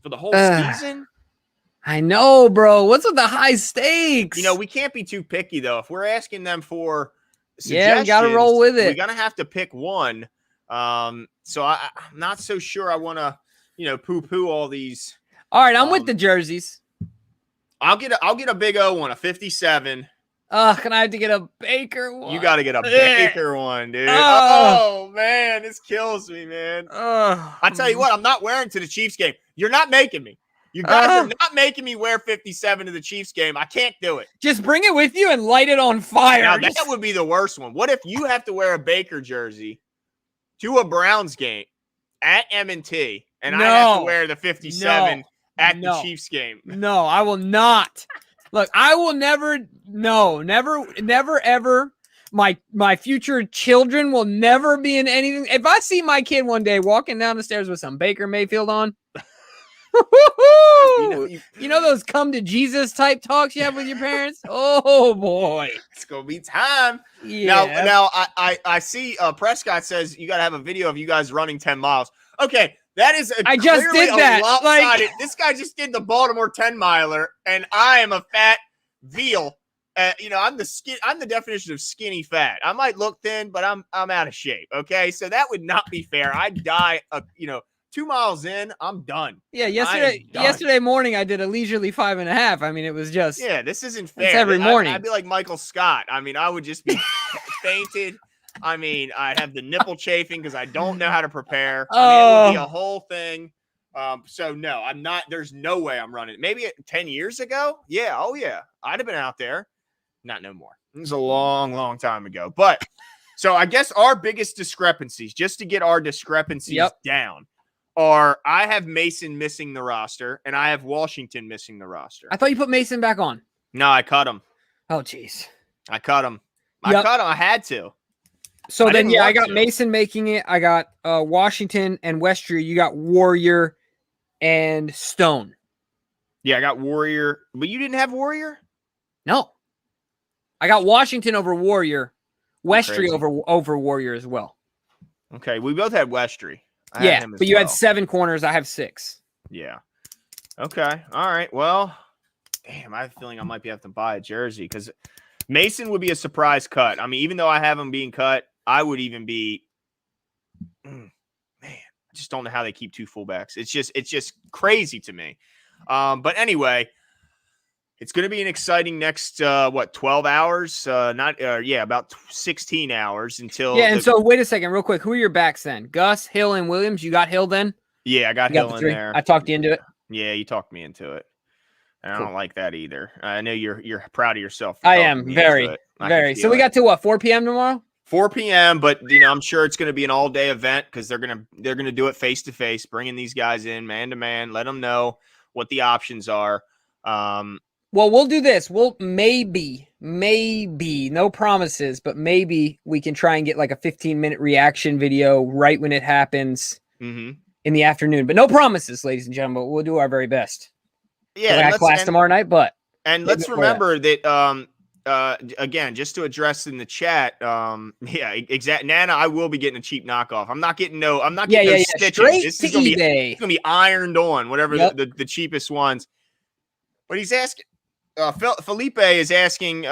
For the whole season? I know, bro. What's with the high stakes? You know, we can't be too picky, though. If we're asking them for yeah, we got to roll with it. we're going to have to pick one. So I'm not so sure I want to, poo-poo all these. All right, I'm with the jerseys. I'll get a big O one, a 57. Can I have to get a Baker one? You got to get a Baker one, dude. Oh, man, this kills me, man. I tell you what, I'm not wearing to the Chiefs game. You're not making me. You guys are not making me wear 57 to the Chiefs game. I can't do it. Just bring it with you and light it on fire. Now, that would be the worst one. What if you have to wear a Baker jersey to a Browns game at M&T, and I have to wear the 57 at the Chiefs game? No, I will not. Look, I will never, ever. My future children will never be in anything. If I see my kid one day walking down the stairs with some Baker Mayfield on, you know those come to Jesus type talks you have with your parents? Oh boy, it's gonna be time. Yeah. Now I see Prescott says you got to have a video of you guys running 10 miles. Okay, that is I just did that. Lopsided. This guy just did the Baltimore 10 miler, and I am a fat veal. I'm the definition of skinny fat. I might look thin, but I'm out of shape. Okay, so that would not be fair. I'd die. 2 miles in, I'm done. Yeah, yesterday morning I did a leisurely 5.5. I mean, it was just this isn't fair. It's every morning. I'd be like Michael Scott. I mean, I would just be fainted. I mean, I'd have the nipple chafing because I don't know how to prepare. I mean, it would be a whole thing. So no, I'm not. There's no way I'm running. Maybe 10 years ago. Yeah. Oh yeah. I'd have been out there. Not no more. It was a long, long time ago. But so I guess our biggest discrepancies, just to get our discrepancies down, are I have Mason missing the roster and I have Washington missing the roster. I thought you put Mason back on. No, I cut him. Oh, jeez. I cut him. I had to. So then, I got Mason making it. I got Washington and Westry. You got Warrior and Stone. Yeah, I got Warrior. But you didn't have Warrior? No. I got Washington over Warrior. Westry over Warrior as well. Okay, we both had Westry. But you had 7 corners. I have 6. Yeah. Okay. All right. Well, damn, I have a feeling I might have to buy a jersey because Mason would be a surprise cut. I mean, even though I have him being cut, I would even be, man, I just don't know how they keep 2 fullbacks. It's just crazy to me. But anyway, it's going to be an exciting next, 12 hours? About 16 hours until. Yeah, and so wait a second, real quick. Who are your backs then? Gus, Hill, and Williams? You got Hill then? Yeah, I got Hill in there. I talked you into it? Yeah, you talked me into it. And I don't like that either. I know you're proud of yourself. I am, very. So we got to what, 4 p.m. tomorrow? 4 p.m., but I'm sure it's going to be an all-day event because they're gonna do it face-to-face, bringing these guys in man-to-man, let them know what the options are. Well, we'll do this. We'll maybe, no promises, but maybe we can try and get like a 15-minute reaction video right when it happens in the afternoon. But no promises, ladies and gentlemen. We'll do our very best. Yeah, I got class tomorrow night, but let's remember that. Again, just to address in the chat, exactly. Nana, I will be getting a cheap knockoff. I'm not getting no stitches. This is gonna be ironed on, whatever the cheapest ones. But he's asking. Felipe is asking,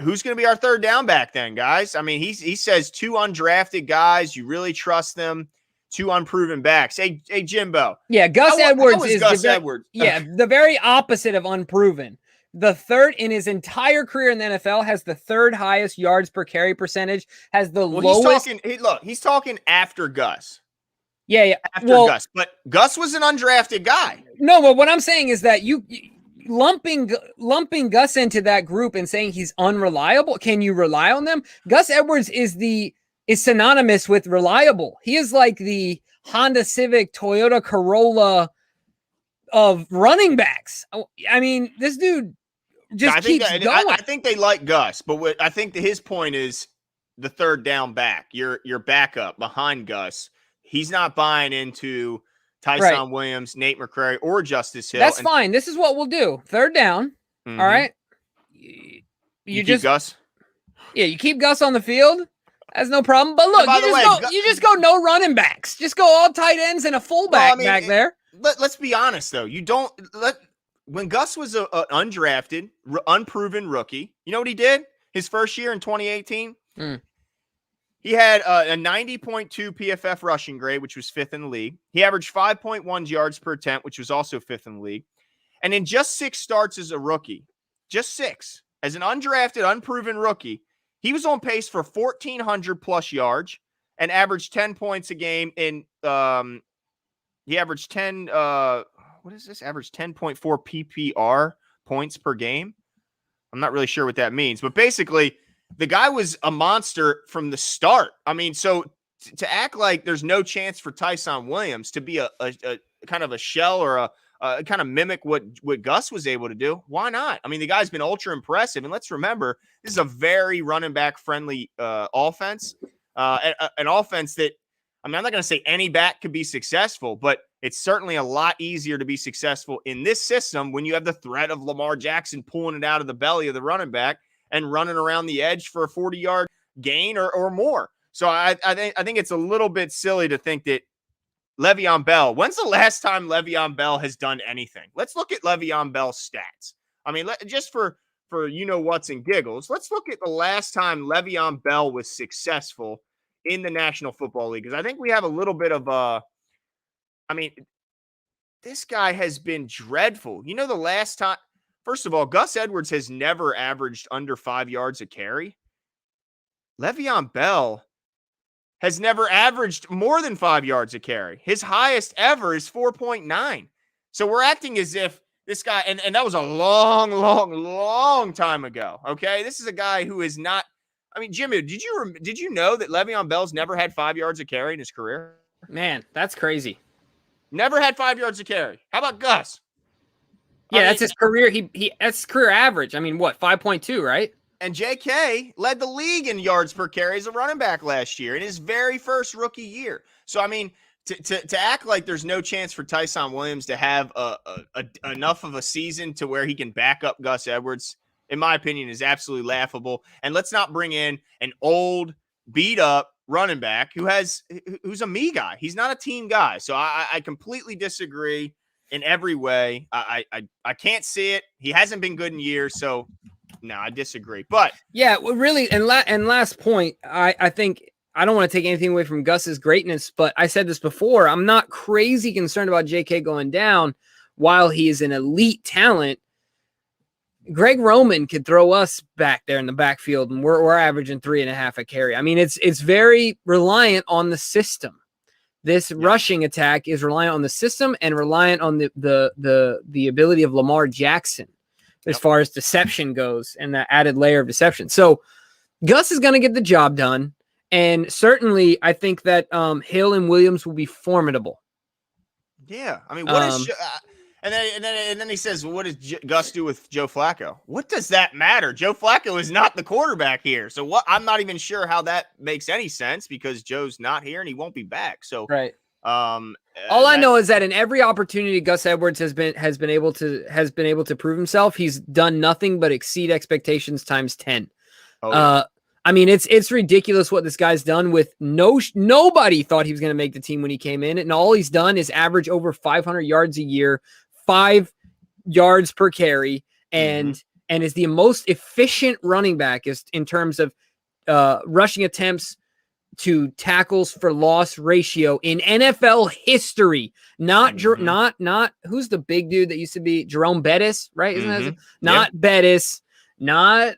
who's going to be our third down back then, guys? I mean, he says 2 undrafted guys. You really trust them? 2 unproven backs. Hey, Jimbo. Yeah, Gus Edwards is Gus Edwards. Yeah, the very opposite of unproven. The third in his entire career in the NFL has the 3rd highest yards per carry percentage. Has the lowest. He's talking after Gus. Yeah. After Gus, but Gus was an undrafted guy. No, but what I'm saying is that you lumping Gus into that group and saying he's unreliable. Can you rely on them? Gus Edwards is synonymous with reliable. He is like the Honda Civic, Toyota Corolla of running backs. I mean, this dude just keeps going. I think they like Gus, but I think his point is the third down back, your backup behind Gus. He's not buying into Tyson Williams, Nate McCrary, or Justice Hill. That's fine. This is what we'll do. Third down. All right. You just keep Gus. Yeah, you keep Gus on the field. That's no problem. But look, you just go no running backs. Just go all tight ends and a fullback back there. Let's be honest though. You don't when Gus was an undrafted, unproven rookie, you know what he did? His first year in 2018? He had a 90.2 PFF rushing grade, which was 5th in the league. He averaged 5.1 yards per attempt, which was also 5th in the league. And in just 6 starts as a rookie, just 6, as an undrafted, unproven rookie, he was on pace for 1,400 plus yards and averaged 10 points a game in he averaged 10 averaged 10.4 PPR points per game. I'm not really sure what that means, but basically the guy was a monster from the start. I mean, so to act like there's no chance for Tyson Williams to be a kind of a shell or a kind of mimic what Gus was able to do, why not? I mean, the guy's been ultra impressive. And let's remember, this is a very running back friendly offense, an offense that, I mean, I'm not going to say any back could be successful, but it's certainly a lot easier to be successful in this system when you have the threat of Lamar Jackson pulling it out of the belly of the running back and running around the edge for a 40-yard gain or more. So I think it's a little bit silly to think that Le'Veon Bell, when's the last time Le'Veon Bell has done anything? Let's look at Le'Veon Bell's stats. I mean, just for what's and giggles, let's look at the last time Le'Veon Bell was successful in the National Football League, because I think we have a little bit of I mean, this guy has been dreadful. You know, the last time, first of all, Gus Edwards has never averaged under 5 yards a carry. Le'Veon Bell has never averaged more than 5 yards a carry. His highest ever is 4.9. So we're acting as if this guy, and that was a long time ago. Okay. This is a guy who is not, I mean, Jimmy, did you know that Le'Veon Bell's never had 5 yards a carry in his career? Man, that's crazy. Never had 5 yards a carry. How about Gus? Yeah, that's his career. That's his career average. I mean, what, 5.2, right? And J.K. led the league in yards per carry as a running back last year in his very first rookie year. So, I mean, to act like there's no chance for Tyson Williams to have enough of a season to where he can back up Gus Edwards, in my opinion, is absolutely laughable. And let's not bring in an old, beat-up running back who's a me guy. He's not a team guy. So I completely disagree in every way. I can't see it. He hasn't been good in years, so no, I disagree. But yeah, well, really, and last point, I think I don't want to take anything away from Gus's greatness, but I said this before. I'm not crazy concerned about JK going down while he is an elite talent. Greg Roman could throw us back there in the backfield, and we're averaging 3.5 a carry. I mean, it's very reliant on the system. This rushing attack is reliant on the system and reliant on the ability of Lamar Jackson as far as deception goes and that added layer of deception. So Gus is going to get the job done, and certainly I think that Hill and Williams will be formidable. Yeah, I mean, what is and then he says, well, what does Gus do with Joe Flacco? What does that matter? Joe Flacco is not the quarterback here. So what? I'm not even sure how that makes any sense because Joe's not here and he won't be back. So right. All I know is that in every opportunity Gus Edwards has been able to prove himself, he's done nothing but exceed expectations times 10. Oh, yeah. I mean, it's ridiculous what this guy's done with nobody thought he was going to make the team when he came in, and all he's done is average over 500 yards a year, 5 yards per carry, and is the most efficient running back is in terms of rushing attempts to tackles for loss ratio in NFL history. Not who's the big dude that used to be Jerome Bettis, right? Isn't that not Bettis, not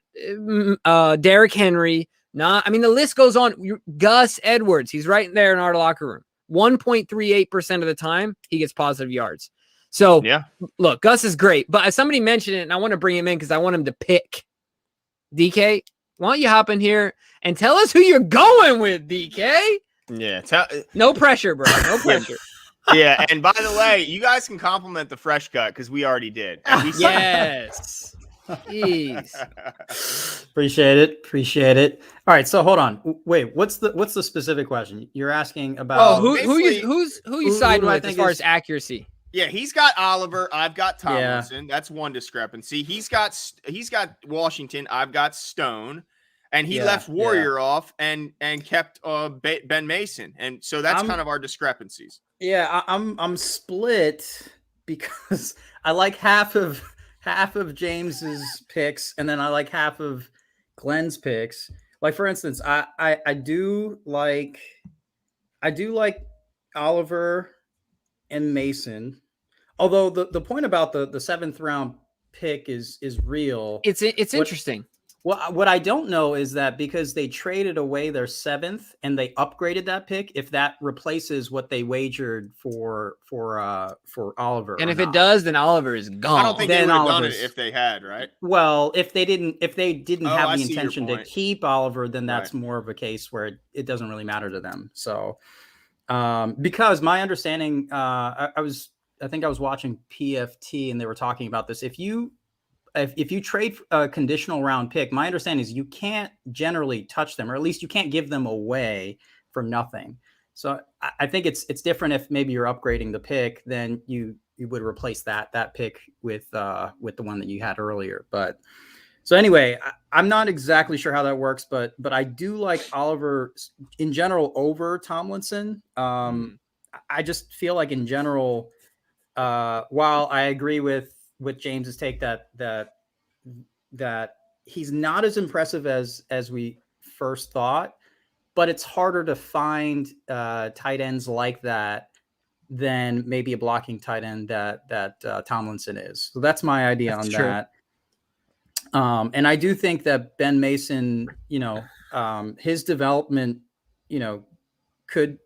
Derrick Henry, I mean the list goes on. Gus Edwards, he's right there in our locker room. 1.38% of the time he gets positive yards. So look, Gus is great, but as somebody mentioned it, and I want to bring him in because I want him to pick. DK, why don't you hop in here and tell us who you're going with, DK? Yeah. No pressure, bro. No pressure. Yeah. And by the way, you guys can compliment the fresh cut because we already did. Yes. Jeez. Appreciate it. All right. So hold on. Wait, what's the specific question? You're asking about who you siding with as far as accuracy? Yeah, he's got Oliver. I've got Tomlinson. Yeah. That's one discrepancy. He's got Washington. I've got Stone, and he left Warrior off and kept Ben Mason, and so that's kind of our discrepancies. Yeah, I'm split because I like half of James's picks, and then I like half of Glenn's picks. Like, for instance, I do like Oliver and Mason. Although the point about the seventh round pick is real. It's interesting. What I don't know is that because they traded away their seventh and they upgraded that pick, if that replaces what they wagered for Oliver. And if it does, then Oliver is gone. I don't think they would have done it if they had, right? Well, if they didn't have the intention to point. keep Oliver, then that's more of a case where it doesn't really matter to them. So, because my understanding, I think I was watching PFT and they were talking about this. If you trade a conditional round pick, my understanding is you can't generally touch them, or at least you can't give them away for nothing. So I think it's different if maybe you're upgrading the pick, then you would replace that pick with the one that you had earlier. But so anyway, I'm not exactly sure how that works, but I do like Oliver in general over Tomlinson. I just feel like in general, while I agree with James's take that he's not as impressive as we first thought, but it's harder to find tight ends like that than maybe a blocking tight end that Tomlinson is. So that's my idea on that. And I do think that Ben Mason, his development, could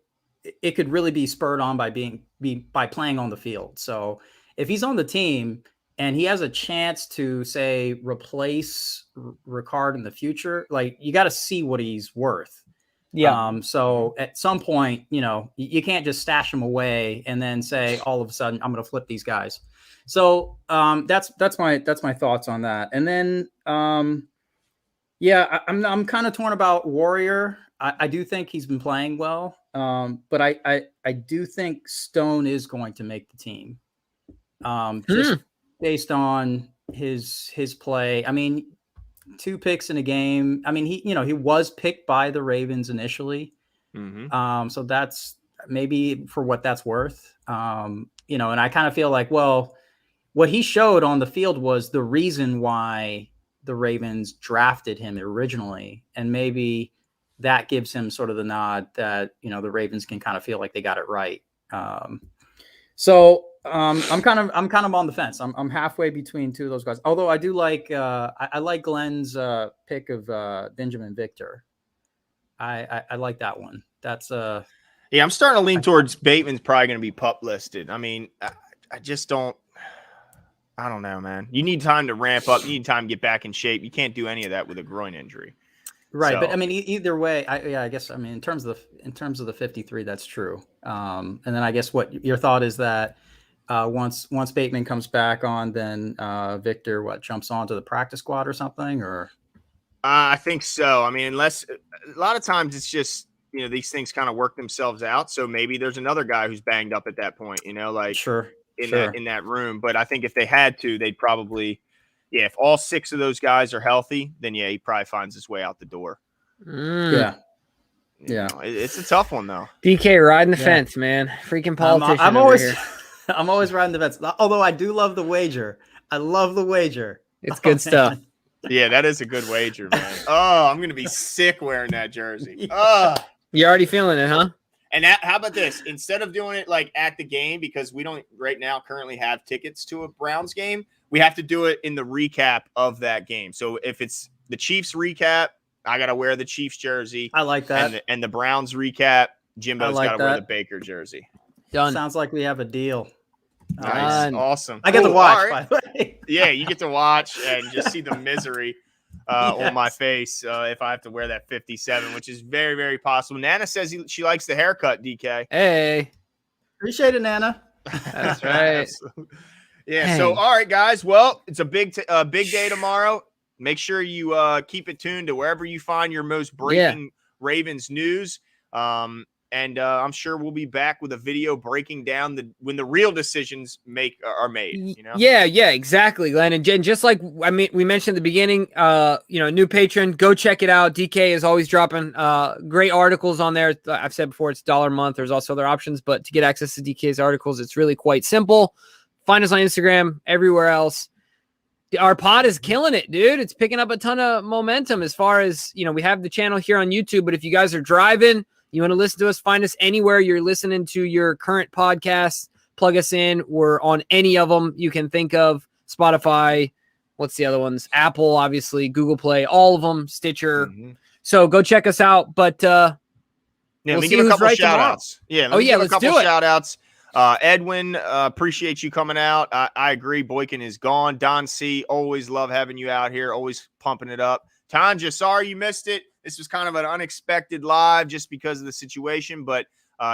really be spurred on by playing on the field. So if he's on the team and he has a chance to, say, replace Ricard in the future, like, you got to see what he's worth. Yeah. So at some point, you can't just stash him away and then say all of a sudden I'm going to flip these guys. So that's my thoughts on that. And then I'm kind of torn about Warrior. I do think he's been playing well, but I do think Stone is going to make the team. Just based on his play. I mean, 2 picks in a game. I mean, he was picked by the Ravens initially. So that's maybe for what that's worth. And I kind of feel like, well, what he showed on the field was the reason why the Ravens drafted him originally. And maybe that gives him sort of the nod that, the Ravens can kind of feel like they got it right. So I'm kind of on the fence. I'm halfway between 2 of those guys. Although I do like I like Glenn's pick of Benjamin Victor. I like that one. That's I'm starting to lean towards Bateman's probably going to be pup listed. I mean, I just don't. I don't know, man. You need time to ramp up. You need time to get back in shape. You can't do any of that with a groin injury. Right, so. But I mean, either way, I guess I mean in terms of the 53, that's true. And then I guess what your thought is that once Bateman comes back on, then Victor jumps onto the practice squad or something, or I think so. I mean, unless a lot of times it's just these things kind of work themselves out. So maybe there's another guy who's banged up at that point. Sure. In that room. But I think if they had to, they'd probably. Yeah, if all 6 of those guys are healthy, then he probably finds his way out the door. Yeah. It's a tough one though. DK riding the fence, man. Freaking politician. I'm always riding the fence. Although I do love the wager. I love the wager. It's good stuff. Yeah, that is a good wager, man. Oh, I'm gonna be sick wearing that jersey. Oh, you're already feeling it, huh? And how about this? Instead of doing it like at the game, because we don't right now currently have tickets to a Browns game, we have to do it in the recap of that game. So if it's the Chiefs recap, I got to wear the Chiefs jersey. I like that. And the Browns recap, Jimbo's got to wear the Baker jersey. Done. Sounds like we have a deal. Nice. Awesome. I get to watch, by the way. Yeah, you get to watch and just see the misery on my face if I have to wear that 57, which is very, very possible. Nana says she likes the haircut, DK. Hey. Appreciate it, Nana. That's right. Yeah. Dang. So, all right, guys. Well, it's a big day tomorrow. Make sure you keep it tuned to wherever you find your most breaking Ravens news. And I'm sure we'll be back with a video breaking down when the real decisions are made. Yeah, exactly, Glenn. And just like we mentioned at the beginning, new patron, go check it out. DK is always dropping great articles on there. I've said before, it's $1 a month. There's also other options, but to get access to DK's articles, it's really quite simple. Find us on Instagram, everywhere else. Our pod is killing it, dude. It's picking up a ton of momentum as far as, we have the channel here on YouTube, but if you guys are driving, you want to listen to us, find us anywhere you're listening to your current podcasts, plug us in. We're on any of them you can think of. Spotify, what's the other ones? Apple, obviously, Google Play, all of them, Stitcher. Mm-hmm. So go check us out, but let me give a couple shout outs. Yeah, let's do it. Shout outs. Edwin, appreciate you coming out. I agree. Boykin is gone. Don C, always love having you out here. Always pumping it up. Tanja, sorry you missed it. This was kind of an unexpected live just because of the situation, but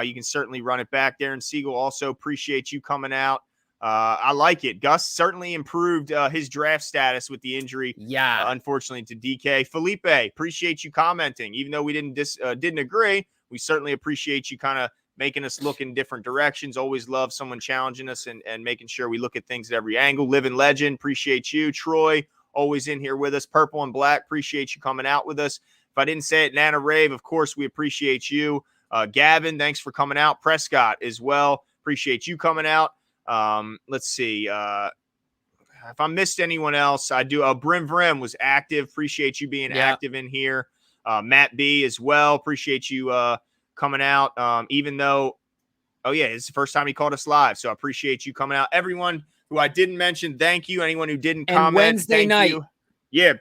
you can certainly run it back. Darren Siegel, also appreciate you coming out. I like it. Gus certainly improved his draft status with the injury. Yeah. Unfortunately to DK. Felipe, appreciate you commenting. Even though we didn't agree, we certainly appreciate you kind of making us look in different directions. Always love someone challenging us and making sure we look at things at every angle. Living legend, appreciate you. Troy, always in here with us. Purple and Black, appreciate you coming out with us. If I didn't say it, Nana Rave, of course, we appreciate you. Gavin, thanks for coming out. Prescott as well, appreciate you coming out. Let's see. If I missed anyone else, I do. Brim Vrim was active. Appreciate you being active in here. Matt B as well. Appreciate you coming out. Even though, it's the first time he called us live. So I appreciate you coming out. Everyone who I didn't mention, thank you. Anyone who didn't comment, Wednesday night. You.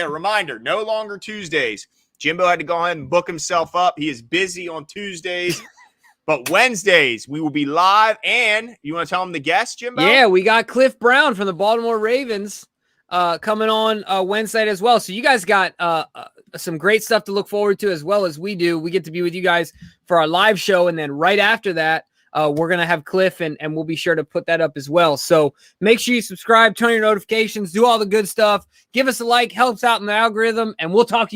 Reminder, no longer Tuesdays. Jimbo had to go ahead and book himself up. He is busy on Tuesdays. But Wednesdays, we will be live. And you want to tell him the guest, Jimbo? Yeah, we got Cliff Brown from the Baltimore Ravens coming on Wednesday as well. So you guys got some great stuff to look forward to as well as we do. We get to be with you guys for our live show. And then right after that, we're going to have Cliff, and we'll be sure to put that up as well. So make sure you subscribe, turn your notifications, do all the good stuff. Give us a like, helps out in the algorithm, and we'll talk to you.